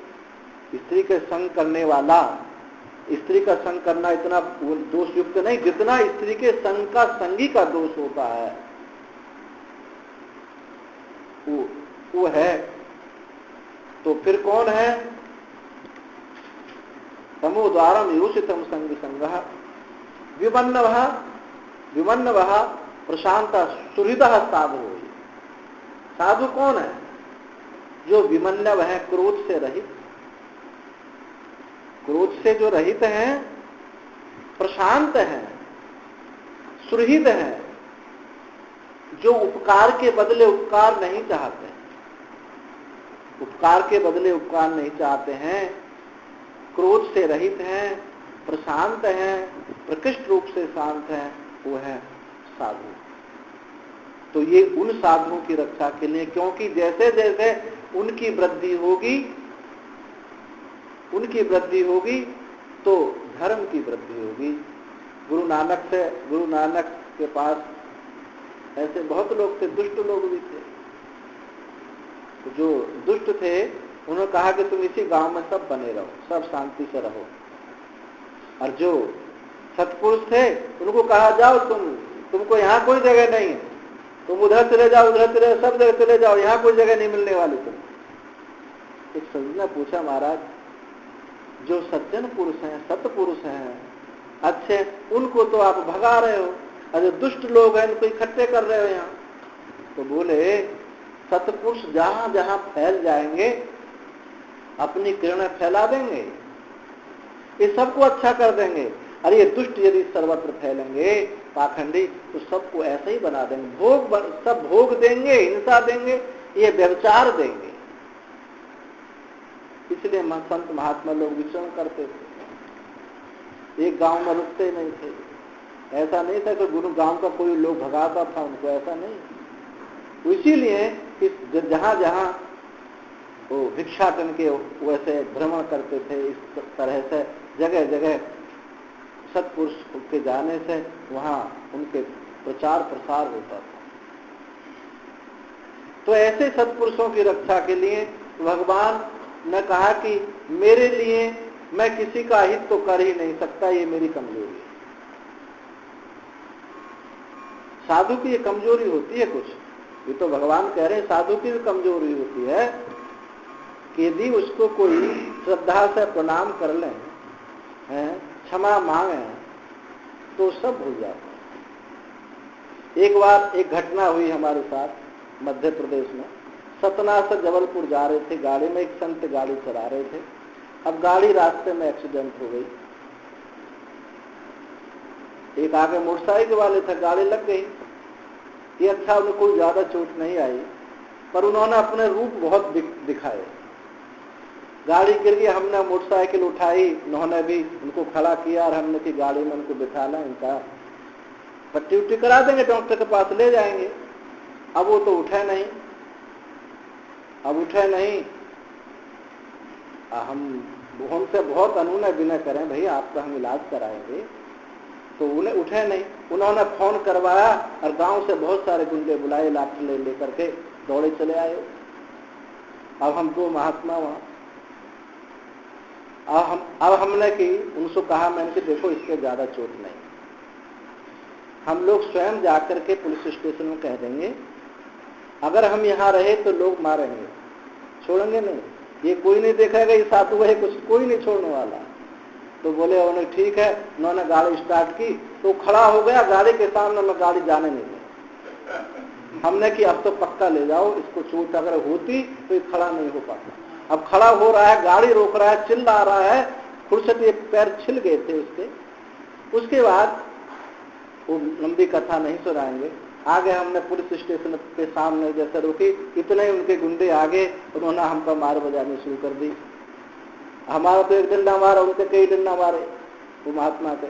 स्त्री के संग करने वाला, स्त्री का संग करना इतना दोष युक्त नहीं जितना स्त्री के संग का संगी का दोष होता है, वो है। तो फिर कौन है? तमो द्वारम योषितम संग संगः विमन्नवः प्रशांत सुहृदः साधु। साधु कौन है? जो विमन्नव है, क्रोध से रहित, क्रोध से जो रहित हैं, प्रशांत हैं, सुहृद हैं, जो उपकार के बदले उपकार नहीं चाहते, उपकार के बदले उपकार नहीं चाहते हैं, क्रोध से रहित हैं, प्रशांत हैं, प्रकृष्ट रूप से शांत हैं, वो है साधु। तो ये उन साधुओं की रक्षा के लिए, क्योंकि जैसे जैसे उनकी वृद्धि होगी तो धर्म की वृद्धि होगी। गुरु नानक के पास ऐसे बहुत लोग थे, दुष्ट लोग भी थे। तो जो दुष्ट थे उन्होंने कहा कि तुम इसी गांव में सब बने रहो, सब शांति से रहो। और जो सत्पुरुष थे उनको कहा जाओ, तुमको यहाँ कोई जगह नहीं है, तुम उधर चले जाओ, उधर चले जाओ, सब जगह चले जाओ, यहाँ कोई जगह नहीं मिलने वाली तुम। एक सज्जन ने पूछा, महाराज जो सज्जन पुरुष हैं, सत्पुरुष हैं, अच्छे, उनको तो आप भगा रहे हो, और जो दुष्ट लोग हैं उनको इकट्ठे कर रहे हो यहाँ। तो बोले सत्पुरुष जहां जहां फैल जाएंगे अपनी किरणें फैला देंगे, ये सबको अच्छा कर देंगे। अरे ये दुष्ट यदि सर्वत्र फैलेंगे पाखंडी, तो सबको ऐसे ही बना देंगे, सब भोग देंगे, हिंसा देंगे, ये व्यभिचार देंगे। इसलिए संत महात्मा लोग विचरण करते थे, एक गांव में रुकते नहीं थे। ऐसा नहीं था कि गुरु गांव का कोई लोग भगाता था उनको, ऐसा नहीं। इसीलिए जहां जहां वो भिक्षाटन के वैसे भ्रमण करते थे, इस तरह से जगह जगह सत्पुरुष के जाने से वहां उनके प्रचार प्रसार होता था। तो ऐसे सत्पुरुषों की रक्षा के लिए भगवान ने कहा कि मेरे लिए मैं किसी का हित तो कर ही नहीं सकता, ये मेरी कमजोरी है। साधु की ये कमजोरी होती है कुछ, ये तो भगवान कह रहे हैं साधु की भी कमजोरी होती है कि यदि उसको कोई श्रद्धा से प्रणाम कर ले, क्षमा मांगे, तो सब भूल जाता है। एक बार एक घटना हुई हमारे साथ मध्य प्रदेश में, सतना से जबलपुर जा रहे थे गाड़ी में, एक संत गाड़ी चला रहे थे। अब गाड़ी रास्ते में एक्सीडेंट हो गई, एक आगे मोटरसाइकिल वाले थे, गाड़ी लग गई। ये अच्छा उन्हें कोई ज्यादा चोट नहीं आई, पर उन्होंने अपने रूप बहुत दिखाए। गाड़ी गिर गई, हमने मोटरसाइकिल उठाई, उन्होंने भी उनको खड़ा किया और हमने की गाड़ी में उनको बिठाना, इनका पट्टी उट्टी करा देंगे, डॉक्टर के पास ले जाएंगे। अब वो तो उठे नहीं, अब उठे नहीं। हम उनसे बहुत अनुनय विनय करें, भैया आपका हम इलाज कराएंगे, तो उन्हें उठे नहीं। उन्होंने फोन करवाया और गांव से बहुत सारे गुंडे बुलाए, लाठी ले लेकर के दौड़े चले आए। अब हम दो महात्मा वहां, अब हमने की उनसे कहा, मैंने कि देखो इसके ज्यादा चोट नहीं, हम लोग स्वयं जाकर के पुलिस स्टेशन में कह देंगे, अगर हम यहाँ रहे तो लोग मारेंगे, छोड़ेंगे नहीं, ये कोई नहीं देखेगा ये साधु है, कुछ कोई नहीं छोड़ने वाला। तो बोले उन्हें ठीक है। उन्होंने गाड़ी स्टार्ट की तो खड़ा हो गया गाड़ी के सामने, में गाड़ी जाने नहीं दी। हमने कि अब तो पक्का ले जाओ, इसको चोट अगर होती तो ये खड़ा नहीं हो पाता। अब खड़ा हो रहा है, गाड़ी रोक रहा है, चिल्ला रहा है, फुर्सत ये पैर छिल गए थे उसके। उसके बाद वो लंबी कथा नहीं सुनाएंगे, आगे हमने पुलिस स्टेशन के सामने जैसे रुकी, इतने उनके गुंडे आगे, उन्होंने हम पर मार बजानी शुरू कर दी। हमारा तो एक डंडा मारा, उनके कई डंडा मारे वो महात्मा के।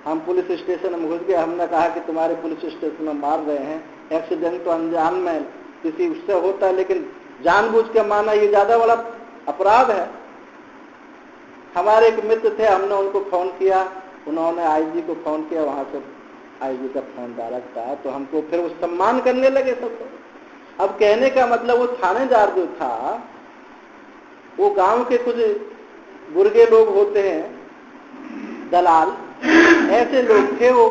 हम पुलिस स्टेशन में घुस गए, हमने कहा कि तुम्हारे पुलिस स्टेशन में मार रहे हैं, एक्सीडेंट तो अनजान में किसी उससे होता है, लेकिन जानबूझ के मारना ये ज्यादा बड़ा अपराध है। हमारे एक मित्र थे, हमने उनको फोन किया, उन्होंने आईजी को फोन किया, वहां से आईजी का फोन डायरेक्ट आया, तो हमको फिर वो सम्मान करने लगे सबको। अब कहने का मतलब वो थानेदार जो था, वो गांव के कुछ बुर्गे लोग होते हैं, दलाल, ऐसे लोग थे वो,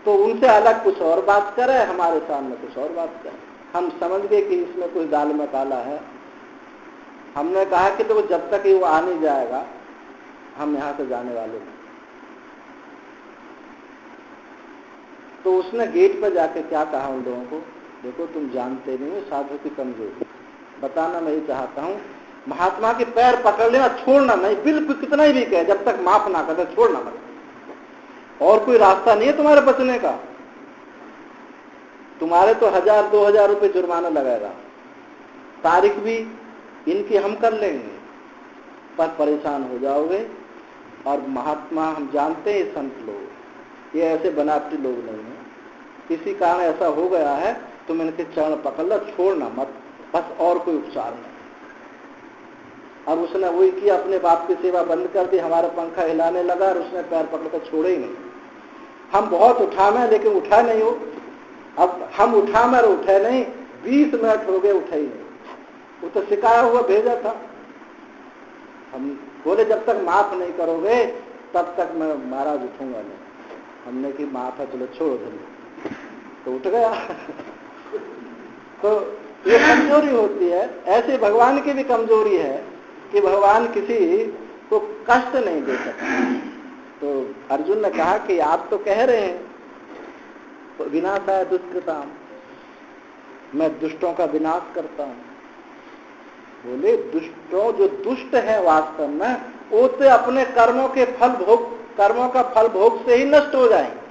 तो उनसे अलग कुछ और बात करे, हमारे सामने कुछ और बात करे। हम समझ गए कि इसमें कुछ दाल में काला है। हमने कहा कि तो जब तक वो आ नहीं जाएगा हम यहाँ से जाने वाले नहीं। तो उसने गेट पर जाके क्या कहा उन लोगों को, देखो तुम जानते नहीं हो साधु की कमजोरी, बताना मैं ये चाहता हूँ, महात्मा के पैर पकड़ लेना, छोड़ना नहीं, बिल्कुल कितना ही भी कहे, जब तक माफ ना करे छोड़ना मत, और कोई रास्ता नहीं है तुम्हारे बचने का। तुम्हारे तो 1000-2000 रुपए जुर्माना लगेगा, तारीख भी इनकी हम कर लेंगे, पर परेशान हो जाओगे। और महात्मा हम जानते हैं, संत लोग ये ऐसे बनावटी लोग नहीं है, किसी कारण ऐसा हो गया है तुम इनके चरण पकड़ लो, छोड़ना मत, बस और कोई उपचार नहीं। अब उसने वही किया, अपने बाप की सेवा बंद कर दी, हमारा पंखा हिलाने लगा और उसने पैर पकड़कर छोड़े ही नहीं। हम बहुत उठामे लेकिन उठा नहीं हो। अब हम उठामे और उठे नहीं, 20 मिनट हो गए उठे ही नहीं। वो तो सिखाया हुआ भेजा था। हम बोले जब तक माफ नहीं करोगे तब तक मैं महाराज उठूंगा नहीं। हमने की माफ है, चलो छोड़ो धन्य, तो उठ गया। तो ये कमजोरी होती है। ऐसे भगवान की भी कमजोरी है कि भगवान किसी को कष्ट नहीं दे सकते। तो अर्जुन ने कहा कि आप तो कह रहे हैं तो विनाशाय दुष्कृताम, मैं दुष्टों का विनाश करता हूं। बोले दुष्टों, जो दुष्ट है वास्तव में वो तो अपने कर्मों के फल भोग, कर्मों का फल भोग से ही नष्ट हो जाएंगे।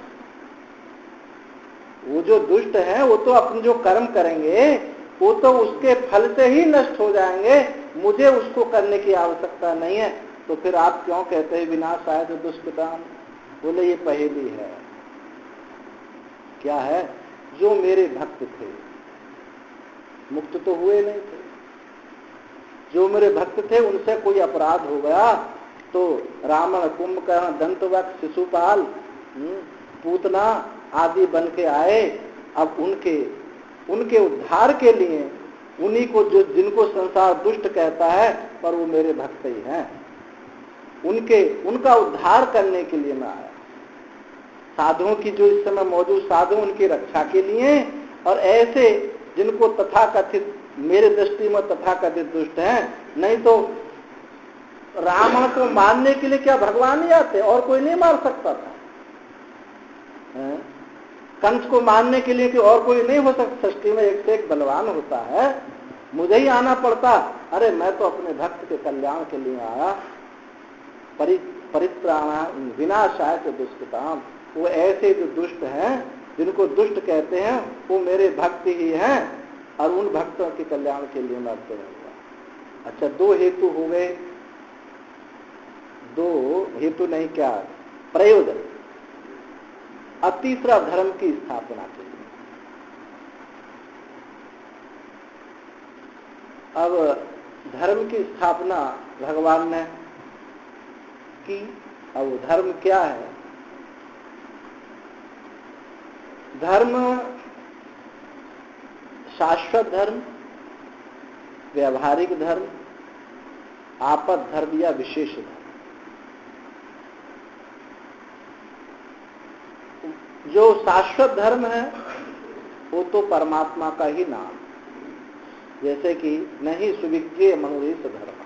वो जो दुष्ट है वो तो अपने जो कर्म करेंगे वो तो उसके फल से ही नष्ट हो जाएंगे, मुझे उसको करने की आवश्यकता नहीं है। तो फिर आप क्यों कहते हैं विनाश आए तो दुष्कृताम? बोले ये पहेली है। क्या है? जो मेरे भक्त थे मुक्त तो हुए नहीं थे, जो मेरे भक्त थे उनसे कोई अपराध हो गया तो रावण, कुंभकर्ण, दंतवक्र, शिशुपाल, पूतना आदि बन के आए। अब उनके उनके उद्धार के लिए, उन्हीं को जो जिनको संसार दुष्ट कहता है, पर वो मेरे भक्त ही हैं, उनका उद्धार करने के लिए मैं आया। साधुओं की जो इस समय मौजूद साधु, उनकी रक्षा के लिए, और ऐसे जिनको तथाकथित, मेरे दृष्टि में तथाकथित दुष्ट हैं। नहीं तो रावण को मारने के लिए क्या भगवान ही आते, और कोई नहीं मार सकता था। कंस को मारने के लिए कि और कोई नहीं हो सकता, सृष्टि में एक से एक बलवान होता है, मुझे ही आना पड़ता। अरे मैं तो अपने भक्त के कल्याण के लिए आया। परित्राण विनाशाय च दुष्कृताम, वो ऐसे जो दुष्ट हैं, जिनको दुष्ट कहते हैं, वो मेरे भक्त ही हैं, और उन भक्तों के कल्याण के लिए मैं आपको रहूंगा। अच्छा, दो हेतु हो गए, दो हेतु नहीं, क्या प्रयोजन। अब तीसरा, धर्म की स्थापना के लिए। अब धर्म की स्थापना भगवान ने की। अब धर्म क्या है? धर्म शाश्वत धर्म, व्यावहारिक धर्म, आपद धर्म या विशेष धर्म। जो शाश्वत धर्म है वो तो परमात्मा का ही नाम, जैसे कि नहीं सुविज्ञेय मनुरेश धर्म,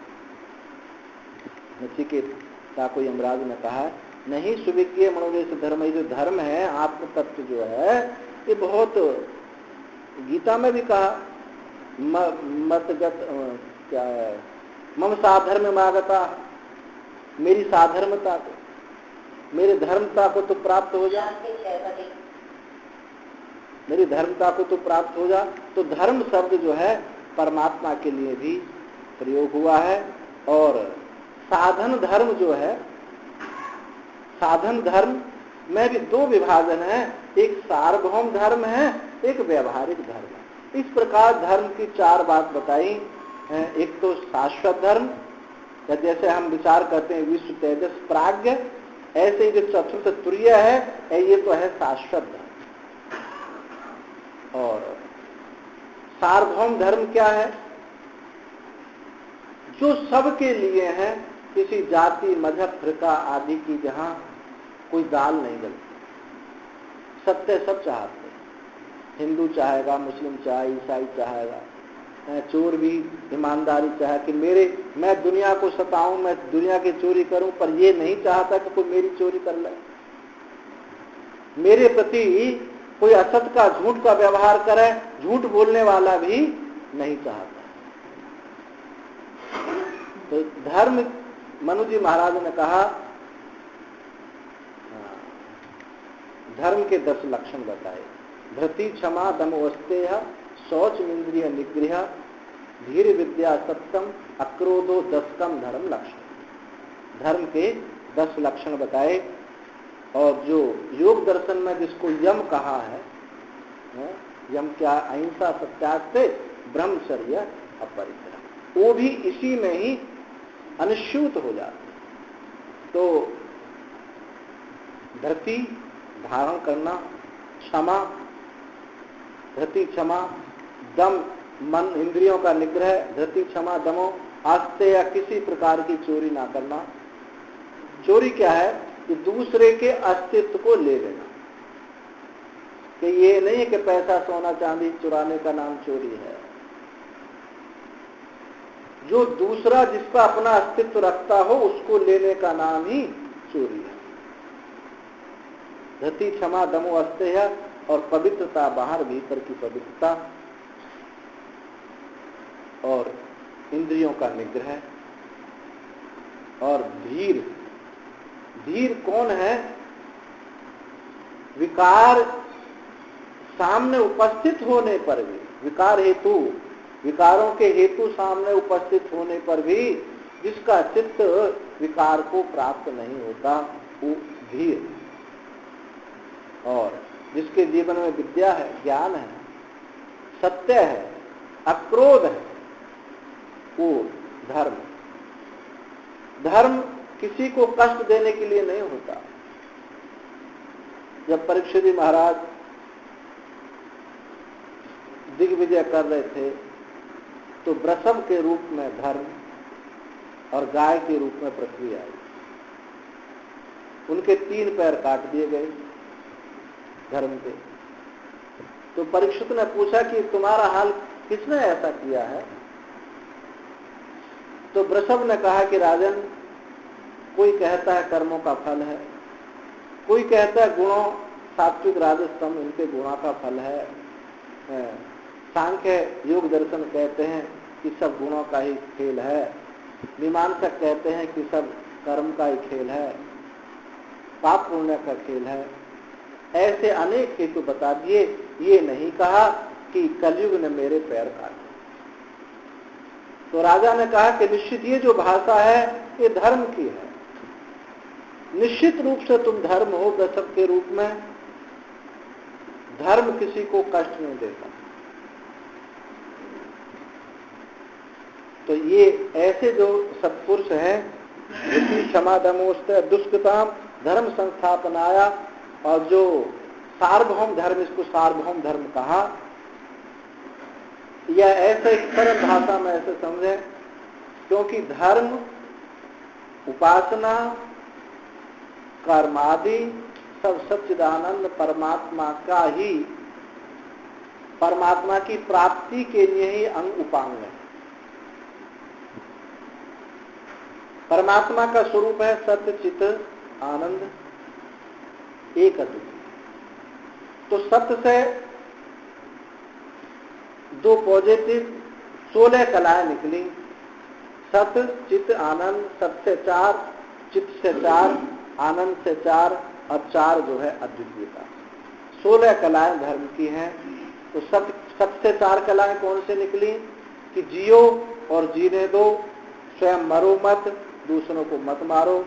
नचिकेता को यमराज ने कहा नहीं सुविज्ञेय मनुरेश धर्म। ये जो धर्म है, आत्म तत्व जो है, ये बहुत, गीता में भी कहा मतगत क्या है, मम साधर्म मागता, मेरी साधर्मता को, मेरी धर्मता को तो प्राप्त हो जा, मेरी धर्मता को तो प्राप्त हो जा। तो धर्म शब्द जो है परमात्मा के लिए भी प्रयोग हुआ है। और साधन धर्म जो है, साधन धर्म में भी दो विभाजन है, एक सार्वभौम धर्म है, एक व्यवहारिक धर्म है। इस प्रकार धर्म की चार बात बताई। एक तो शाश्वत धर्म, जैसे हम विचार करते हैं विश्व तेजस प्राज्ञ, ऐसे ही जो चतुर्थ तुरीय है, ये तो है शाश्वत धर्म। और सार्वभौम धर्म क्या है? जो सबके लिए है, किसी जाति, मजहब, फिरका आदि की जहां कोई दाल नहीं गलती, सत्य सब चाहते हैं। हिंदू चाहेगा, मुस्लिम चाहे, ईसाई चाहेगा, चोर भी ईमानदारी चाहे कि मैं दुनिया को सताऊं, मैं दुनिया की चोरी करूं, पर ये नहीं चाहता कि कोई मेरी चोरी कर ले। मेरे प्रति कोई असत का, झूठ का व्यवहार करे, झूठ बोलने वाला भी नहीं चाहता। तो धर्म, मनु जी महाराज ने कहा, धर्म के 10 लक्षण बताए। धृति, क्षमा, दम, वस्तेय, शौच, इंद्रिय निग्रह, धीर, विद्या, सत्यम, अक्रोधो, 10कम धर्म लक्षण। धर्म के 10 लक्षण बताए। और जो योग दर्शन में जिसको यम कहा है, यम क्या? अहिंसा, सत्याग्रह, ब्रह्मचर्य, अपरिग्रह, वो भी इसी में ही अनुस्यूत हो जाते। तो धृति धारण करना, क्षमा, धृति क्षमा, दम मन इंद्रियों का निग्रह, धृति क्षमा दमो, आस्ते या किसी प्रकार की चोरी ना करना। चोरी क्या है? कि दूसरे के अस्तित्व को ले लेना। कि ये नहीं कि पैसा, सोना, चांदी चुराने का नाम चोरी है। जो दूसरा जिसका अपना अस्तित्व रखता हो, उसको लेने का नाम ही चोरी है। धृति, क्षमा, दमो, अस्तेय, और पवित्रता, बाहर भीतर की पवित्रता, और इंद्रियों का निग्रह, और धीर। धीर कौन है? विकार सामने उपस्थित होने पर भी, विकार हेतु, विकारों के हेतु सामने उपस्थित होने पर भी जिसका चित्त विकार को प्राप्त नहीं होता, वो धीर। और जिसके जीवन में विद्या है, ज्ञान है, सत्य है, अक्रोध है, वो धर्म। धर्म किसी को कष्ट देने के लिए नहीं होता। जब परीक्षित महाराज दिग्विजय कर रहे थे, तो वृषभ के रूप में धर्म और गाय के रूप में पृथ्वी आई। उनके 3 पैर काट दिए गए धर्म के। तो परीक्षित ने पूछा कि तुम्हारा हाल किसने ऐसा किया है? तो वृषभ ने कहा कि राजन, कोई कहता है कर्मों का फल है, कोई कहता है गुणों, सात्विक राजस तम इनके गुणों का फल है। सांख्य योग दर्शन कहते हैं कि सब गुणों का ही खेल है। मीमांसक कहते हैं कि सब कर्म का ही खेल है, पाप पुण्य का खेल है। ऐसे अनेक हेतु बता दिए। ये नहीं कहा कि कलयुग ने मेरे पैर काटे। तो राजा ने कहा कि निश्चित ये जो भाषा है ये धर्म की है। निश्चित रूप से तुम धर्म हो वृषभ के रूप में। धर्म किसी को कष्ट नहीं देता। तो ये ऐसे जो सत्पुरुष हैं, क्षमा दमोस्त दुष्कृताम धर्म संस्थापनाया, और जो सार्वभौम धर्म, इसको सार्वभौम धर्म कहा, या ऐसे सरल भाषा में ऐसे समझे, क्योंकि धर्म, उपासना, कर्म आदि सब सच्चिदानंद परमात्मा का ही, परमात्मा की प्राप्ति के लिए ही अंग उपांग है। परमात्मा का स्वरूप है सत्य चित आनंद एक अद्वितीय। तो सत्य से 2 पॉजिटिव 16 कलाएं निकली। सत्य चित आनंद, सत्य से 4, चित्त से 4, आनंद से 4 और 4 जो है अद्वितीयता। 16 कलाएं धर्म की हैं। तो सबसे 4 कलाएं कौन से निकली कि जियो और जीने दो, स्वयं मरो मत, दूसरों को मत मारो।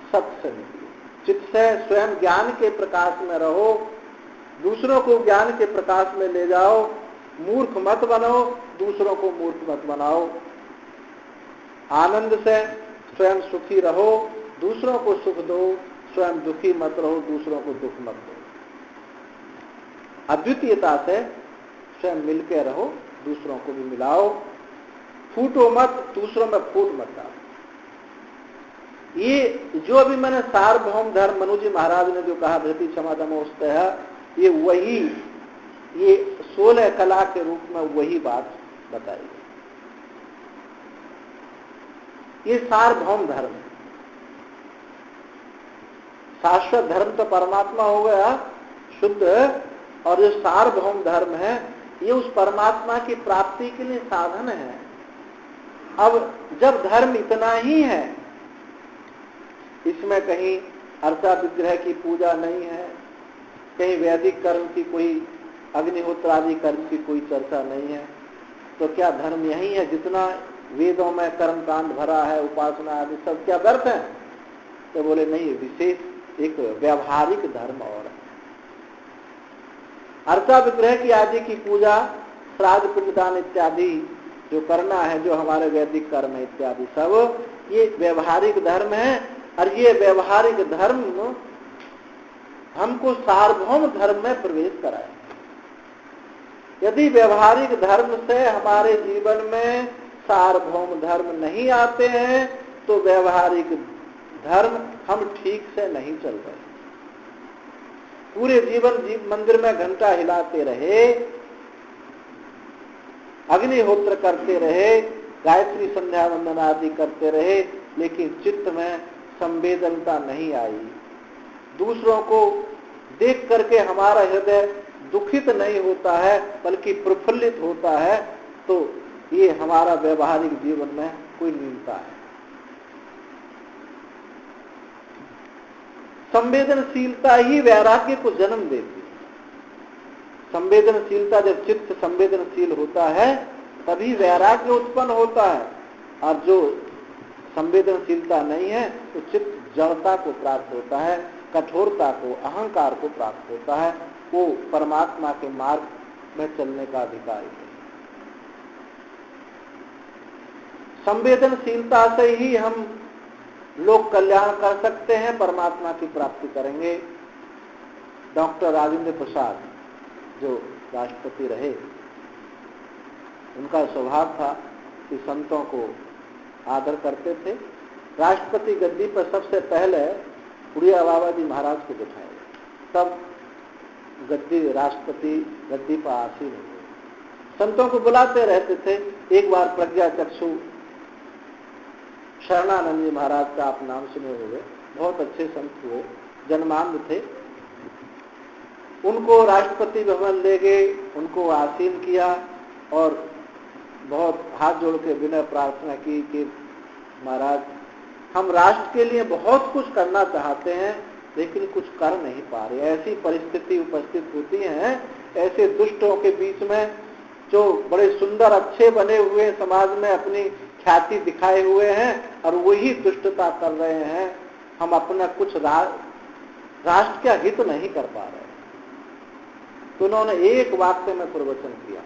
सत्य से निकली। चित्त से स्वयं ज्ञान के प्रकाश में रहो, दूसरों को ज्ञान के प्रकाश में ले जाओ। मूर्ख मत बनो, दूसरों को मूर्ख मत बनाओ। आनंद से स्वयं सुखी रहो, दूसरों को सुख दो। स्वयं दुखी मत रहो, दूसरों को दुख मत दो। अद्वितीयता से स्वयं मिलकर रहो, दूसरों को भी मिलाओ। फूटो मत, दूसरों में फूट मत डालो। ये जो अभी मैंने सार्वभौम धर्म मनु जी महाराज ने जो कहा, धृति क्षमा दमोस्त है, ये वही, ये 16 कला के रूप में वही बात बताई। ये सार्वभौम धर्म है। शाश्वत धर्म तो परमात्मा हो गया शुद्ध, और जो सार्वभौम धर्म है ये उस परमात्मा की प्राप्ति के लिए साधन है। अब जब धर्म इतना ही है, इसमें कहीं अर्चा विग्रह की पूजा नहीं है, कहीं वैदिक कर्म की कोई, अग्निहोत्र आदि कर्म की कोई चर्चा नहीं है, तो क्या धर्म यही है? जितना वेदों में कर्म कांड भरा है, उपासना आदि सब क्या व्यर्थ है? तो बोले नहीं, विशेष एक व्यावहारिक धर्म और है। अर्चा विग्रह की आदि की पूजा, श्राद्ध पिंडदान इत्यादि जो करना है, जो हमारे वैदिक कर्म है इत्यादि सब, ये व्यवहारिक धर्म है। और ये व्यवहारिक धर्म हमको सार्वभौम धर्म में प्रवेश कराए। यदि व्यवहारिक धर्म से हमारे जीवन में सार्वभौम धर्म नहीं आते हैं, तो व्यवहारिक धर्म हम ठीक से नहीं चल रहे। पूरे जीवन मंदिर में घंटा हिलाते रहे, अग्निहोत्र करते रहे, गायत्री संध्या वंदन आदि करते रहे, लेकिन चित्त में संवेदनता नहीं आई। दूसरों को देख करके हमारा हृदय दुखित नहीं होता है, बल्कि प्रफुल्लित होता है, तो ये हमारा व्यवहारिक जीवन में कोई न्यूनता है। संवेदनशीलता ही वैराग्य को जन्म देती है। संवेदनशीलता, जब चित्त संवेदनशील होता है तभी वैराग्य उत्पन्न होता है, और जो संवेदनशीलता नहीं है तो चित्त जड़ता को प्राप्त होता है, कठोरता को, अहंकार को प्राप्त होता है। वो परमात्मा के मार्ग में चलने का अधिकारी है। संवेदनशीलता से ही हम लोक कल्याण कर सकते हैं, परमात्मा की प्राप्ति करेंगे। डॉक्टर राजेंद्र प्रसाद जो राष्ट्रपति रहे, उनका स्वभाव था कि संतों को आदर करते थे। राष्ट्रपति गद्दी पर सबसे पहले उड़िया बाबा जी महाराज को बिठाए, तब राष्ट्रपति गद्दी पर आसीन हुए। संतों को बुलाते रहते थे। एक बार प्रज्ञा चक्षु शरणानंद जी महाराज का आप नाम सुने हुए, बहुत अच्छे संत हुए, जन्मांध थे। उनको राष्ट्रपति भवन ले गए, उनको आसीन किया और बहुत हाथ जोड़ के विनय प्रार्थना की कि महाराज, हम राष्ट्र के लिए बहुत कुछ करना चाहते हैं लेकिन कुछ कर नहीं पा रहे। ऐसी परिस्थिति उपस्थित होती है, ऐसे दुष्टों के बीच में जो बड़े सुंदर अच्छे बने हुए समाज में अपनी ख्याति दिखाए हुए हैं और वही दुष्टता कर रहे हैं, हम अपना कुछ राष्ट्र का हित नहीं कर पा रहे। तो उन्होंने एक वाक्य में प्रवचन किया,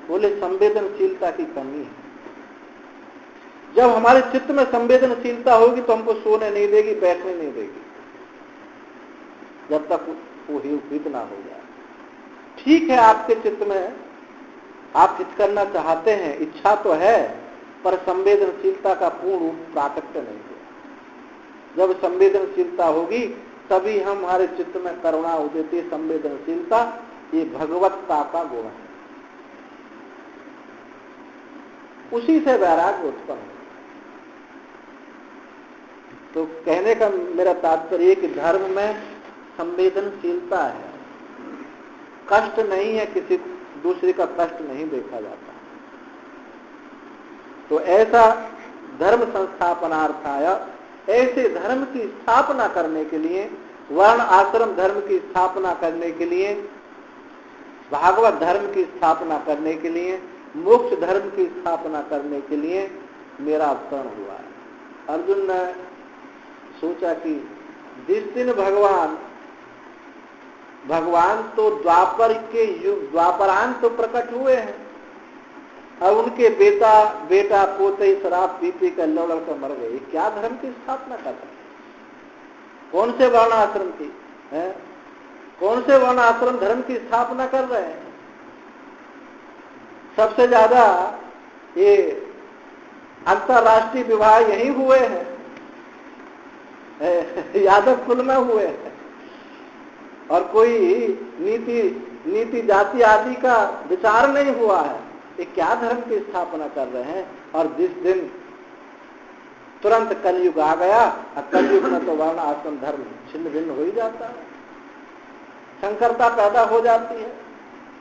बोले संवेदनशीलता की कमी है। जब हमारे चित्त में संवेदनशीलता होगी तो हमको सोने नहीं देगी, बैठने नहीं देगी, जब तक वो हित ना हो जाए। ठीक है, आपके चित्त में आप हित करना चाहते हैं, इच्छा तो है, पर संवेदनशीलता का पूर्ण रूप प्राकट्य नहीं है। जब संवेदनशीलता होगी तभी हमारे चित्त में करुणा उदित। संवेदनशीलता ये भगवत्ता का गुण है, उसी से वैराग्य उत्पन्न है। तो कहने का मेरा तात्पर्य कि धर्म में संवेदनशीलता है, कष्ट नहीं है, किसी दूसरे का कष्ट नहीं देखा जाता। तो ऐसा धर्म संस्थापनार्थाय, ऐसे धर्म की स्थापना करने के लिए, वर्ण आश्रम धर्म की स्थापना करने के लिए, भागवत धर्म की स्थापना करने के लिए, मोक्ष धर्म की स्थापना करने के लिए मेरा अवतरण हुआ है। अर्जुन ने सोचा कि जिस दिन भगवान तो द्वापर के युग, द्वापरांत तो प्रकट हुए हैं और उनके बेटा पोते शराब पी कर लड़ कर मर गए, क्या धर्म की स्थापना कर रहे हैं? कौन से वर्ण आश्रम की है? कौन से वर्ण आश्रम धर्म की स्थापना कर रहे हैं? सबसे ज्यादा ये अंतरराष्ट्रीय विवाह यही हुए हैं, यादव कुल में हुए हैं, और कोई नीति जाति आदि का विचार नहीं हुआ है। ये क्या धर्म की स्थापना कर रहे हैं? और जिस दिन तुरंत कलयुग आ गया, और कलयुग में तो वर्ण आश्रम धर्म छिन्न भिन्न हो ही जाता है, संकरता पैदा हो जाती है।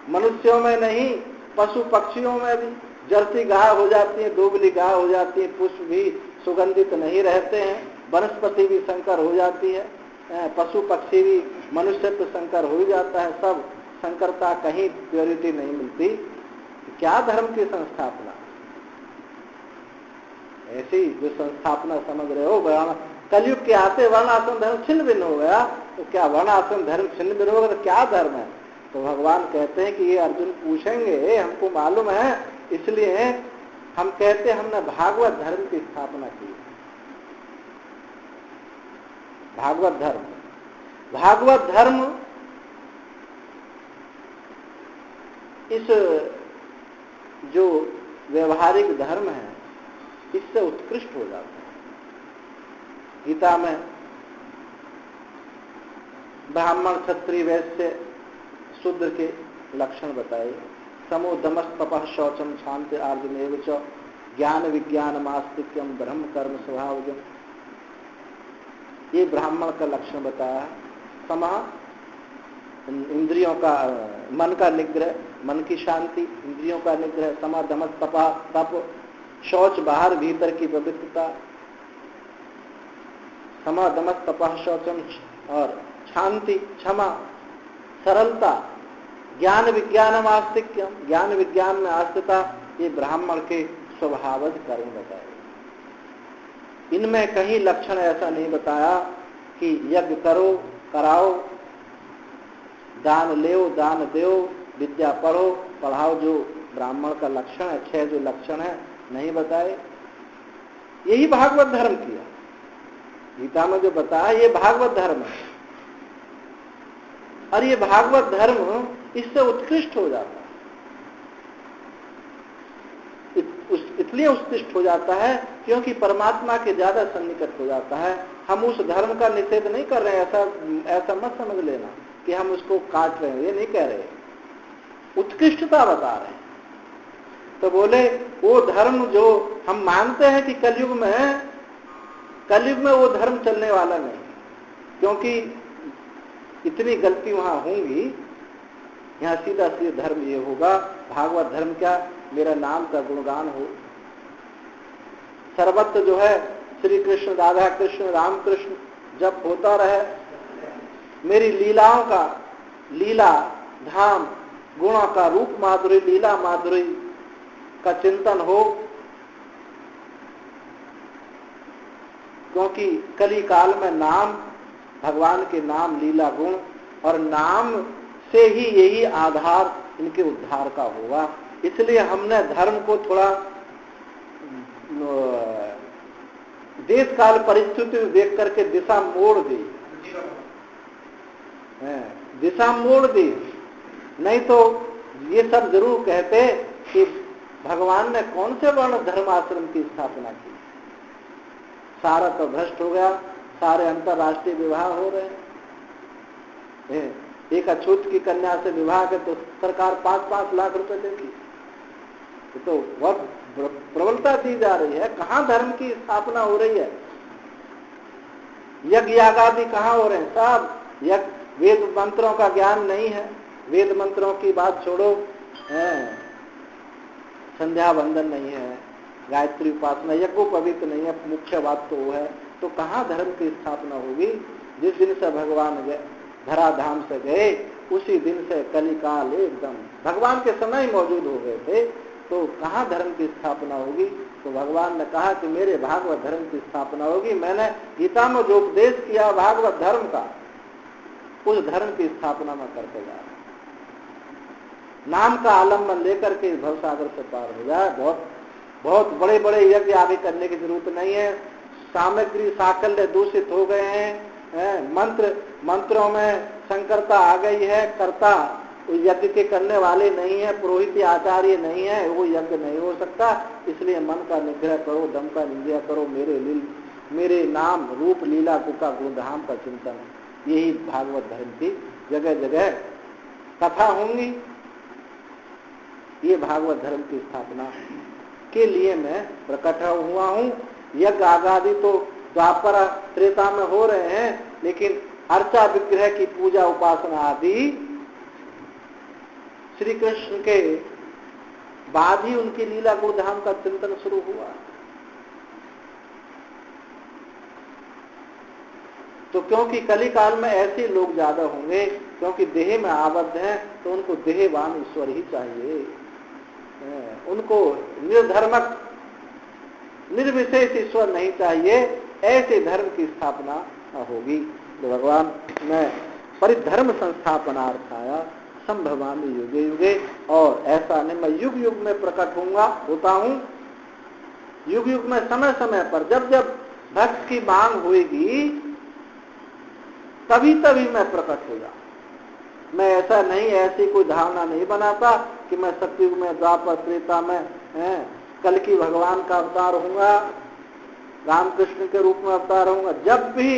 मनुष्यों में नहीं, पशु पक्षियों में भी जर्सी गाय हो जाती है, दोगली गाय हो जाती है, पुष्प भी सुगंधित नहीं रहते हैं, वनस्पति भी संकर हो जाती है, पशु पक्षी भी, मनुष्य तो संकर हो ही जाता है। सब संकरता, कहीं प्योरिटी नहीं मिलती। क्या धर्म की संस्थापना? ऐसी जो संस्थापना समझ रहे हो, कलयुग के आते वर्ण आश्रम धर्म छिन्न भिन्न हो गया, तो क्या वर्ण आश्रम धर्म छिन्न भिन्न होगा तो क्या धर्म है? तो भगवान कहते हैं कि ये अर्जुन पूछेंगे, हमको मालूम है, इसलिए हम कहते हैं हमने भागवत धर्म की स्थापना की। भागवत धर्म इस जो व्यवहारिक धर्म है इससे उत्कृष्ट हो जाता है। गीता में ब्राह्मण क्षत्रिय वैश्य शूद्र के लक्षण बताए। समो दमस तपः शौचम शांति आर्जनेव च ज्ञान विज्ञान आस्तिक्यम ब्रह्म कर्म स्वभावजम, ये ब्राह्मण का लक्षण बताया। समा इंद्रियों का, मन का निग्रह, मन की शांति, इंद्रियों का निग्रह। समा दमस तपा तप, शौच बाहर भीतर की पवित्रता। समा दमस तपा शौचम, और शांति, क्षमा, सरलता। ज्ञान विज्ञान आस्तिक्यम, ज्ञान विज्ञान में आस्तिकता, ये ब्राह्मण के स्वभावज कर्म बताए। इनमें कहीं लक्षण ऐसा नहीं बताया कि यज्ञ करो, कराओ, दान लेओ, दान देओ, विद्या पढ़ो, पढ़ाओ, जो ब्राह्मण का लक्षण है, 6 जो लक्षण है नहीं बताए। यही भागवत धर्म किया। गीता में जो बताया ये भागवत धर्म है। और ये भागवत धर्म इससे उत्कृष्ट हो जाता है। इसलिए उत्कृष्ट हो जाता है क्योंकि परमात्मा के ज्यादा सन्निकट हो जाता है। हम उस धर्म का निषेध नहीं कर रहे हैं, ऐसा मत समझ लेना कि हम उसको काट रहे हैं, ये नहीं कह रहे, उत्कृष्टता बता रहे हैं। तो बोले वो धर्म जो हम मानते हैं कि कलयुग में वो धर्म चलने वाला नहीं, क्योंकि इतनी गलती वहां होंगी। यहाँ सीधा सीधा धर्म ये होगा, भागवत धर्म क्या, मेरा नाम का गुणगान हो, सर्वत्र जो है श्री कृष्ण राधा कृष्ण राम कृष्ण जब होता रहे, मेरी लीलाओं का, लीला धाम गुणों का रूप माधुरी लीला माधुरी का चिंतन हो, क्योंकि कली काल में नाम, भगवान के नाम लीला गुण और नाम से ही यही आधार इनके उद्धार का होगा। इसलिए हमने धर्म को थोड़ा देश काल परिस्थिति देख करके दिशा मोड़ दी, दिशा मोड़ दी। नहीं तो ये सब जरूर कहते कि भगवान ने कौन से वर्ण धर्म आश्रम की स्थापना की, सारा तो भ्रष्ट हो गया, सारे अंतरराष्ट्रीय विवाह हो रहे हैं। एक अछूत की कन्या से विवाह के तो सरकार 5-5 लाख रुपए देगी, तो बहुत प्रबलता दी जा रही है। कहाँ धर्म की स्थापना हो रही है, यज्ञ यागादि कहाँ हो रहे हैं, सब यज्ञ, वेद मंत्रों का ज्ञान नहीं है, वेद मंत्रों की बात छोड़ो, संध्या वंदन नहीं है, गायत्री उपासना, यज्ञोपवीत नहीं है, मुख्य बात तो वो है। तो कहाँ धर्म की स्थापना होगी। जिस दिन से भगवान धराधाम से गए उसी दिन से कलिकाल एकदम भगवान के समय ही मौजूद हो गए थे, तो कहाँ धर्म की स्थापना होगी। तो भगवान ने कहा कि मेरे भागवत धर्म की स्थापना होगी। मैंने गीता में जो उपदेश किया भागवत धर्म का, उस धर्म की स्थापना में करके जा रहा, नाम का आलम्बन लेकर के भवसागर से पार हो जाए। बहुत बड़े बड़े यज्ञ आगे करने की जरूरत नहीं है, सामग्री साकल्य दूषित हो गए हैं, मंत्रों में संकरता आ गई है, कर्ता यज्ञ के करने वाले नहीं है, पुरोहित आचार्य नहीं है, वो यज्ञ नहीं हो सकता। इसलिए मन का निग्रह करो, दम का निग्रह करो, मेरे नाम रूप लीला का गुणधाम का चिंतन, यही भागवत धर्म की जगह जगह कथा होंगी। ये भागवत धर्म की स्थापना के लिए मैं प्रकट हुआ हूँ। यज्ञ आगादि तो द्वापर त्रेता में हो रहे हैं, लेकिन अर्चा विग्रह की पूजा उपासना आदि श्री कृष्ण के बाद ही उनकी लीला गुणधाम का चिंतन शुरू हुआ। तो क्योंकि कली काल में ऐसे लोग ज्यादा होंगे, क्योंकि देह में आबद्ध हैं, तो उनको देहवान ईश्वर ही चाहिए, उनको निर्धर्मक निर्विशेष ईश्वर नहीं चाहिए। ऐसे धर्म की स्थापना होगी। तो भगवान ने परिधर्म संस्थापनार्थाया संभवामि युगे युगे, और ऐसा नहीं मैं युग युग में प्रकट होता हूँ। युग युग में समय समय पर जब जब भक्त की मांग होगी तभी तभी मैं प्रकट हो जाऊं। मैं ऐसा नहीं, ऐसी कोई धारणा नहीं बनाता कि मैं सतयुग में द्वापर त्रेता में कल की भगवान का अवतार होऊंगा, रामकृष्ण के रूप में अवतार होऊंगा। जब भी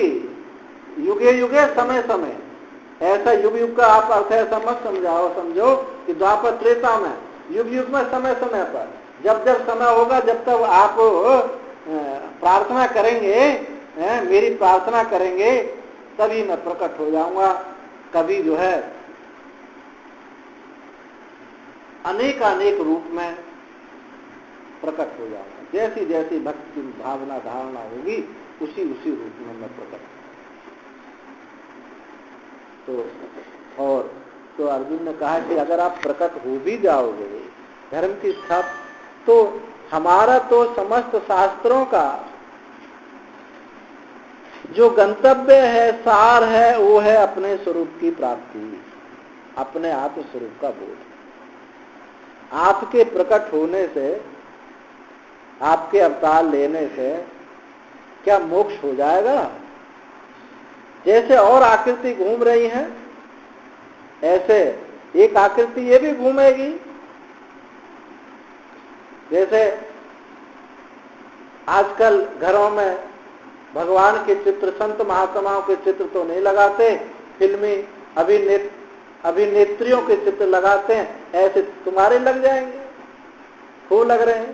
युगे युगे समय समय, ऐसा युग युग का आप अर्थ ऐसा मत समझो कि द्वापर त्रेता में, युग युग में समय समय पर जब जब समय होगा, जब तक आप प्रार्थना करेंगे, मेरी प्रार्थना करेंगे, तभी मैं प्रकट हो जाऊंगा। कभी जो है अनेक रूप में प्रकट हो जाऊंगा। जैसी जैसी भक्ति की भावना धारणा होगी उसी रूप में मैं प्रकट। तो अर्जुन ने कहा कि अगर आप प्रकट हो भी जाओगे धर्म की स्थापना, तो हमारा तो समस्त शास्त्रों का जो गंतव्य है, सार है, वो है अपने स्वरूप की प्राप्ति, अपने आत्म स्वरूप का बोध। आपके प्रकट होने से, आपके अवतार लेने से क्या मोक्ष हो जाएगा? जैसे और आकृति घूम रही हैं, ऐसे एक आकृति ये भी घूमेगी। जैसे आजकल घरों में भगवान के चित्र, संत महात्माओं के चित्र तो नहीं लगाते, फिल्मी अभिनेत्रियों के चित्र लगाते हैं, ऐसे तुम्हारे लग जाएंगे, वो लग रहे हैं।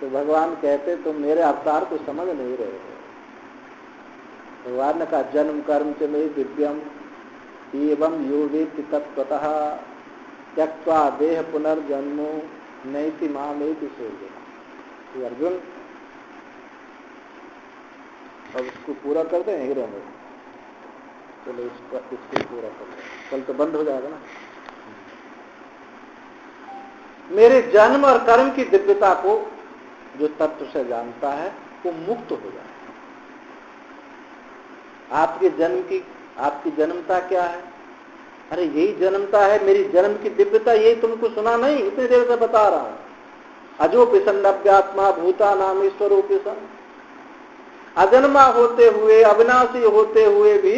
तो भगवान कहते तुम मेरे अवतार को समझ नहीं रहे हो। भगवान ने कहा जन्म कर्म च मे दिव्यम एवं यो वेत्ति तत्त्वतः त्यक्त्वा देह पुनर्जन्मो नैति मामेति सोचना। अर्जुन अब इसको पूरा कर दें हीरे में, चलो इसको पूरा कर दें, कल तो बंद हो जाएगा ना। मेरे जन्म और कर्म की दिव्यता को जो तत्व से जानता है वो मुक्त हो जाए। आपकी जन्मता क्या है? अरे यही जन्मता है, मेरी जन्म की दिव्यता, यही तुमको सुना नहीं, इतनी देर से बता रहा हूं। अजो पिसन्नव्यात्मा भूता नाम ईश्वरो पिसन, अजन्मा होते हुए, अविनाशी होते हुए भी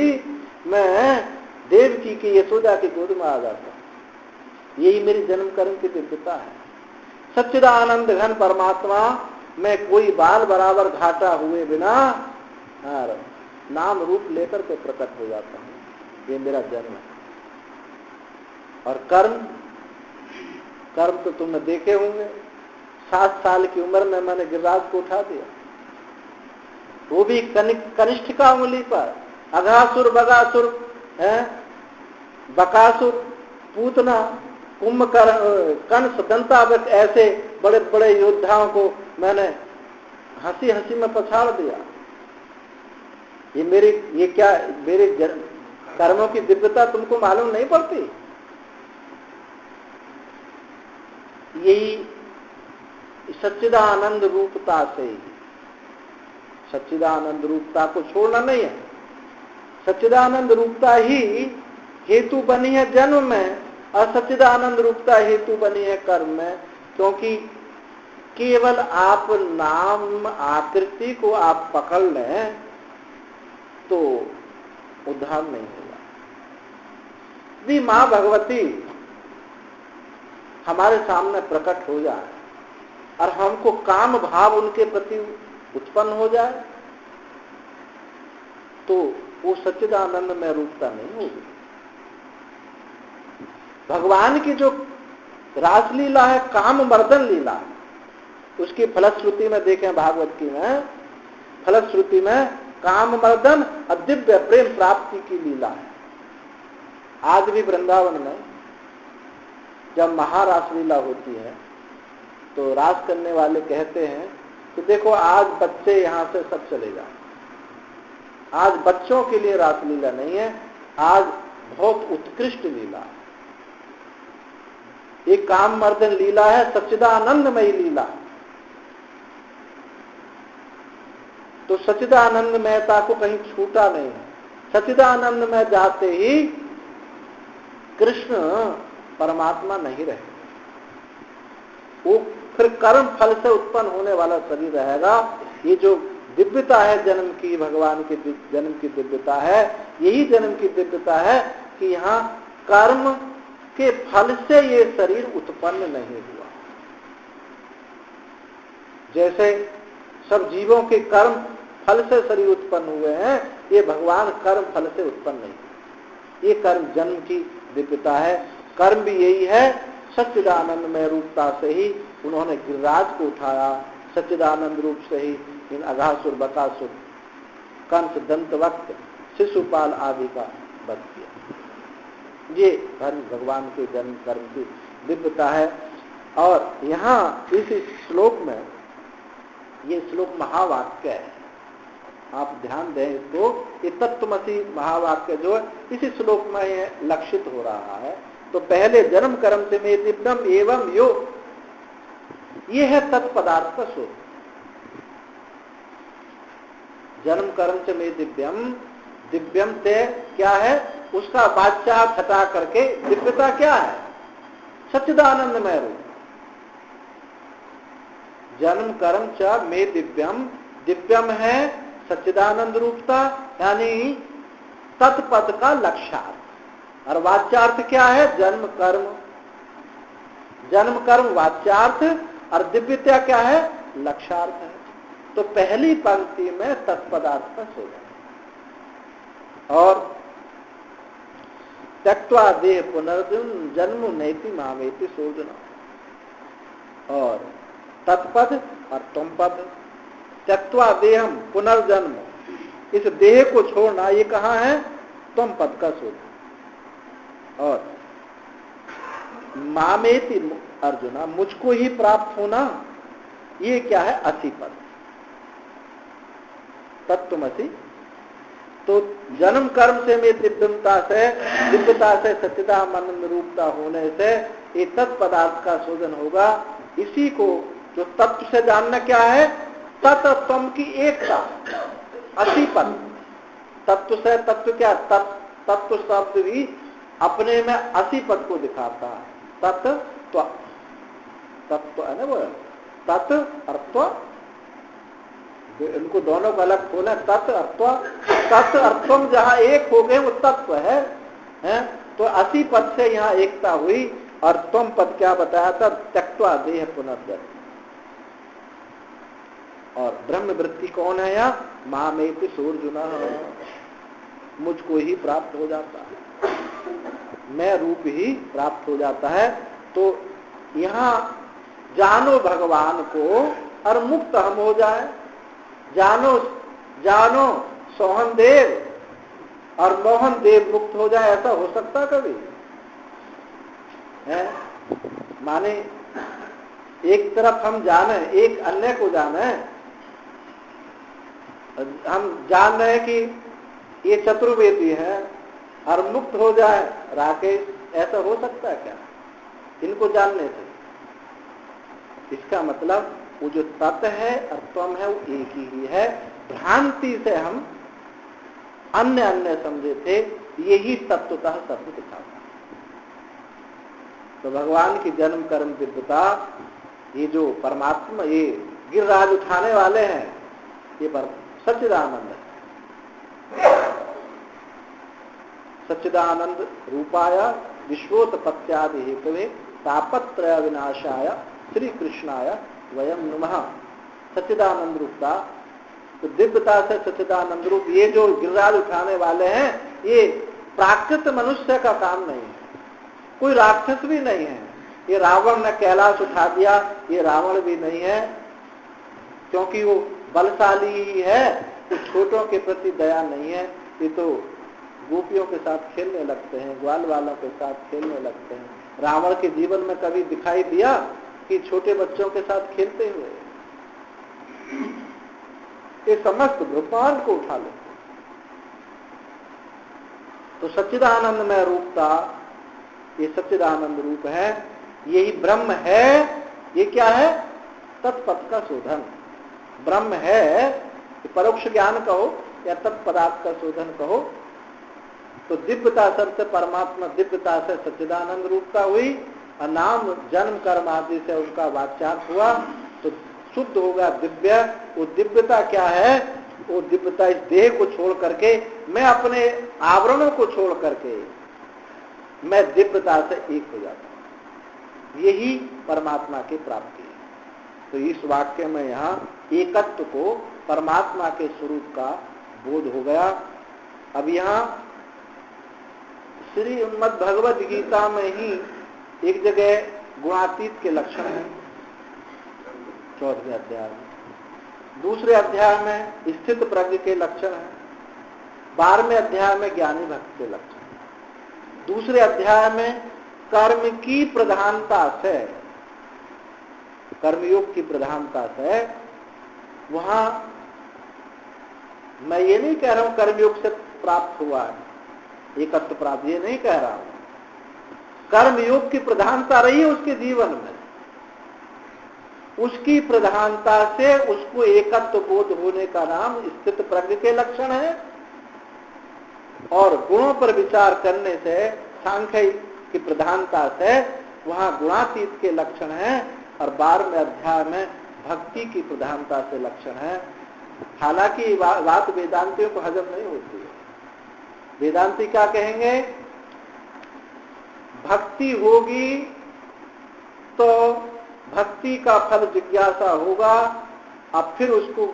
मैं देवकी की यशोदा की गोद में आ जाता हूं। यही मेरी जन्म कर्म की दिव्यता है। सच्चिदानंद घन परमात्मा मैं कोई बाल बराबर घाटा हुए बिना नाम रूप लेकर के प्रकट हो जाता हूं। ये मेरा जन्म है। और कर्म तो तुमने देखे होंगे। 7 साल की उम्र में मैंने गिरिराज को उठा दिया, वो भी कनिष्ठ का उंगली पर। अघासुर, बगासुर, बकासुर, पूतना, कुंभकर्ण, कंस, दंतावत, ऐसे बड़े बड़े योद्धाओं को मैंने हंसी हंसी में पछाड़ दिया। ये क्या मेरे कर्मों की दिव्यता तुमको मालूम नहीं पड़ती? यही सच्चिदानंद रूपता से, सच्चिदानंद रूपता को छोड़ना नहीं है। सच्चिदानंद रूपता ही हेतु बनी है जन्म में, और सच्चिदानंद रूपता हेतु बनी है कर्म में। क्योंकि केवल आप नाम आकृति को आप पकड़ लें तो उद्धार नहीं होगा। यदि मां भगवती हमारे सामने प्रकट हो जाए और हमको काम भाव उनके प्रति उत्पन्न हो जाए तो वो सच्चिदानंद में रूपता नहीं होगी। भगवान की जो रासलीला है काम मर्दन लीला है, उसकी फलश्रुति में देखें भागवत की में, फलश्रुति में काम मर्दन और दिव्य प्रेम प्राप्ति की लीला है। आज भी वृंदावन में जब महारासलीला होती है तो रास करने वाले कहते हैं कि देखो आज बच्चे यहां से सब चले जाए, आज बच्चों के लिए रासलीला नहीं है, आज बहुत उत्कृष्ट लीला है। एक काम मर्दन लीला है, सच्चिदानंदमयी लीला। तो सच्चिदानंदमयता को कहीं छूटा नहीं है। सच्चिदानंद में जाते ही कृष्ण परमात्मा नहीं रहे, वो फिर कर्म फल से उत्पन्न होने वाला शरीर रहेगा। ये जो दिव्यता है जन्म की, भगवान की जन्म की दिव्यता है, यही जन्म की दिव्यता है कि यहाँ कर्म के फल से ये शरीर उत्पन्न नहीं हुआ। जैसे सब जीवों के कर्म फल से शरीर उत्पन्न हुए हैं, ये भगवान कर्म फल से उत्पन्न नहीं। ये कर्म जन्म की दिव्यता है। कर्म भी यही है, सच्चिदानंद में रूपता से ही उन्होंने गिरिराज को उठाया, सच्चिदानंद रूप से ही इन अघासुर, बकासुर, कंस, दंतवक्त, शिशुपाल आदि का वध किया। ये भगवान के जन्म कर्म की दिव्यता है। और यहाँ इस श्लोक में, ये श्लोक महावाक्य है, आप ध्यान दें इसको, ये तत्त्वमसि महावाक्य जो है इसी श्लोक में लक्षित हो रहा है। तो पहले जन्म कर्म से मे दिव्यम एवं यो, ये है तत्पदार्थ का स्वरूप। जन्म कर्म से मे दिव्यम, दिव्यम से क्या है, उसका वाच्यार्थ हटा करके दिव्यता क्या है, सच्चिदानंदमय रूप। जन्म कर्म च मे दिव्यम, दिव्यम है सच्चिदानंद रूपता, यानी तत्पद का लक्ष्यार्थ। और वाच्यार्थ क्या है? जन्म कर्म। जन्म कर्म वाच्यार्थ और दिव्यता क्या है? लक्ष्यार्थ है। तो पहली पंक्ति में तत्पदार्थ का शोधन और त्यक्त्वा देह पुनर्जन्म जन्म नैति मामेति शोधना और तत्पद और तुम पद। त्यक्त्वा देहम पुनर्जन्म, इस देह को छोड़ना, ये कहाँ है? तुम पद का शोधन और मामेति अर्जुना, मुझको ही प्राप्त होना, ये क्या है? असि पद। तत्त्वमसि, तो जन्म कर्म से में दिव्यता से सच्चिदानंद रूपता होने से ये तत्पदार्थ का शोधन होगा। इसी को जो तत्व से जानना क्या है? तत्व की एकता, असि पद। तत्व से तत्व क्या? तत्व शब्द भी अपने में असि पद को दिखाता है। तत्व तत्व है ना वो, तत् अर्थ, इनको दोनों को अलग खोले। तत् अर्थम जहाँ एक हो गए वो तत्व है, तो असि पद से यहाँ एकता हुई। और तुम पद क्या बताया था? त्यक्त्वा देह पुनर्जन्म। और ब्रह्म वृत्ति कौन है यहाँ? मामेति सोऽर्जुन, मुझको ही प्राप्त हो जाता है, मैं रूप ही प्राप्त हो जाता है। तो यहाँ जानो भगवान को और मुक्त हम हो जाए। जानो जानो सोहन देव और मोहन देव मुक्त हो जाए, ऐसा हो सकता कभी है? माने एक तरफ हम जाने, एक अन्य को जाने। हम जान रहे हैं कि ये चतुर्वेदी है और मुक्त हो जाए राकेश, ऐसा हो सकता है क्या इनको जानने से? इसका मतलब वो जो तत्व है और त्वम है वो एक ही है। भ्रांति से हम अन्य अन्य समझे थे, यही तत्वतः तत्व दिखाता। तो भगवान की जन्म कर्म दिव्यता, ये जो परमात्मा, ये गिरराज उठाने वाले हैं, ये पर सच्चिदानंद है। सच्चिदानंद रूपाय विश्वोत्पत्त्यादि हेतवे तापत्रय विनाशाय श्री कृष्णाय वयम नमः। सच्चिदानंद रूपता, तो दिव्यता से सच्चिदानंद रूप, ये जो गिरराज उठाने वाले हैं, ये प्राकृत मनुष्य का काम नहीं है, कोई राक्षस भी नहीं है। ये रावण ने कैलाश उठा दिया, ये रावण भी नहीं है, क्योंकि वो बलशाली ही है, तो छोटों के प्रति दया नहीं है। ये तो गोपियों के साथ खेलने लगते हैं, ग्वाल वालों के साथ खेलने लगते हैं। रावण के जीवन में कभी दिखाई दिया कि छोटे बच्चों के साथ खेलते हुए? ये समस्त ब्रह्मांड को उठा लेते। तो सच्चिदानंद में रूपता, ये सच्चिदानंद रूप है, यही ब्रह्म है। ये क्या है? तत्पद का शोधन। ब्रह्म है, परोक्ष ज्ञान कहो या तत्पदार्थ का शोधन कहो। तो दिव्यता शब्द से परमात्मा, दिव्यता से सच्चिदानंद रूपता हुई और नाम जन्म कर्म आदि से उनका वाच्यार्थ हुआ, तो शुद्ध होगा दिव्य। वो दिव्यता क्या है? वो दिव्यता इस देह को छोड़ करके, मैं अपने आवरणों को छोड़ करके मैं दिव्यता से एक हो जाता हूं। यही परमात्मा की प्राप्ति है। तो इस वाक्य में यहाँ एकत्व को, परमात्मा के स्वरूप का बोध हो गया। अब यहाँ श्री उन्मद भगवद गीता में ही एक जगह गुणातीत के लक्षण हैं, 14वें अध्याय में। दूसरे अध्याय में स्थित प्रज्ञ के लक्षण हैं। 12वें अध्याय में ज्ञानी भक्त के लक्षण। दूसरे अध्याय में कर्म की प्रधानता से, कर्मयोग की प्रधानता से, वहां मैं ये नहीं कह रहा हूं कर्मयोग से प्राप्त हुआ है एकत्व प्राप्त, ये नहीं कह रहा हूं। कर्मयोग की प्रधानता रही है उसके जीवन में, उसकी प्रधानता से उसको एकत्व बोध होने का नाम स्थित प्रज्ञ के लक्षण है। और गुणों पर विचार करने से, सांख्य की प्रधानता से वहां गुणातीत के लक्षण है। और 12वें अध्याय में भक्ति की प्रधानता से लक्षण है। हालांकि बात वेदांतियों को हजम नहीं होती है। वेदांती क्या कहेंगे भक्ति होगी तो भक्ति का फल जिज्ञासा होगा। अब फिर उसको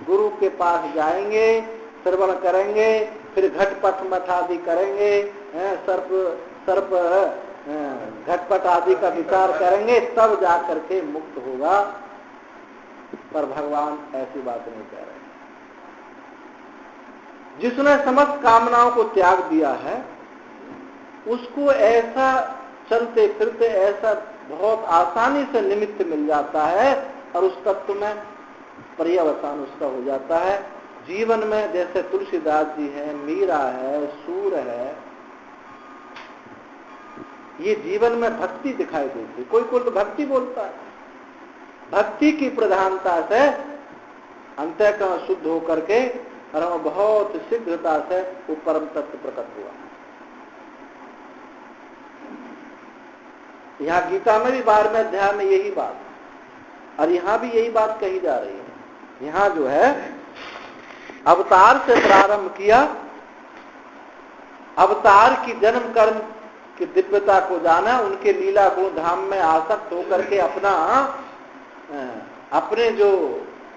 गुरु के पास जाएंगे, श्रवण करेंगे, फिर घटपट मठ आदि करेंगे, सर्प घटपट आदि का विचार करेंगे, तब जाकर के मुक्त होगा। पर भगवान ऐसी बात नहीं कह रहे। जिसने समस्त कामनाओं को त्याग दिया है उसको ऐसा चलते फिरते ऐसा बहुत आसानी से निमित्त मिल जाता है और उस तत्व में पर्यवसान उसका हो जाता है। जीवन में जैसे तुलसीदास जी है, मीरा है, सूर है, ये जीवन में भक्ति दिखाई देती। कोई तो भक्ति बोलता है, भक्ति की प्रधानता से अंतःकरण शुद्ध होकर के और हम बहुत शीघ्रता से वो परम तत्व प्रकट हुआ। यहाँ गीता में भी 12वें अध्याय में यही बात, और यहाँ भी यही बात कही जा रही है। यहाँ जो है अवतार से प्रारंभ किया, अवतार की जन्म कर्म की दिव्यता को जाना, उनके लीला गुण धाम में आसक्त होकर के अपने जो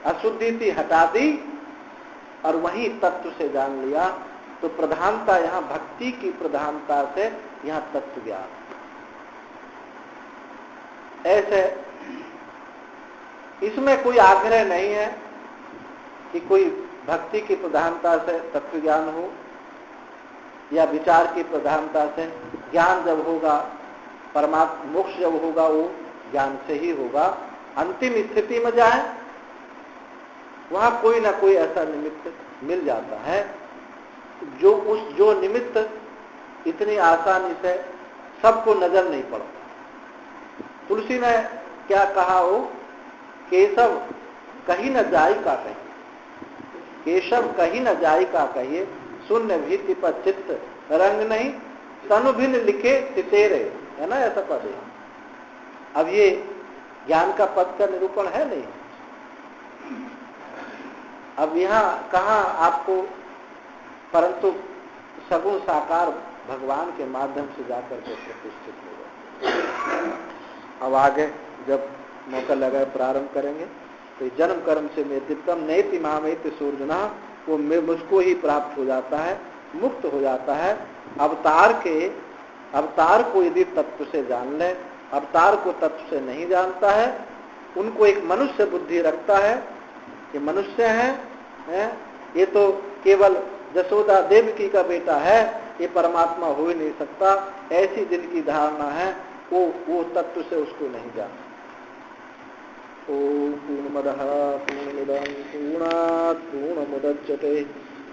अशुद्धि थी हटा दी और वही तत्व से जान लिया। तो प्रधानता यहाँ भक्ति की प्रधानता से यहाँ तत्व ज्ञान। ऐसे इसमें कोई आग्रह नहीं है कि कोई भक्ति की प्रधानता से तत्व ज्ञान हो या विचार की प्रधानता से। ज्ञान जब होगा, परमात्मा मोक्ष जब होगा, वो ज्ञान से ही होगा। अंतिम स्थिति में जाए वहां कोई ना कोई ऐसा निमित्त मिल जाता है जो निमित्त इतनी आसानी से सबको नजर नहीं पड़ता। तुलसी ने क्या कहा हो, केशव कहीं न जाई का कहिए, केशव कहीं न जाई का कहिए, शून्य भीति पर चित्त रंग नहीं, तनु भिन्न लिखे तितेरे, है ना ऐसा पद है। अब ये ज्ञान का पद का निरूपण है नहीं। अब यहाँ कहाँ आपको, परंतु सगुण साकार भगवान के माध्यम से जाकर के प्रतिष्ठित होगा। अब आगे जब मौका लगा प्रारंभ करेंगे तो जन्म कर्म से मेतितम नैति महामेति सूर्जना, वो मुझको ही प्राप्त हो जाता है, मुक्त हो जाता है। अवतार को यदि तत्व से जान ले, अवतार को तत्व से नहीं जानता है, उनको एक मनुष्य बुद्धि रखता है कि मनुष्य है, ये तो केवल जसोदा देवकी का बेटा है, ये परमात्मा हो ही नहीं सकता, ऐसी जिनकी धारणा है वो तत्व से उसको नहीं जानता। ओम पूर्णमदः पूर्णमिदं पूर्णात् पूर्णमुदच्यते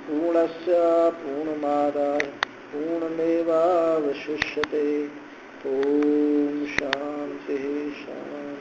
पूर्णस्य पूर्णमादाय पूर्णमेवावशिष्यते। ओम शांति शांति।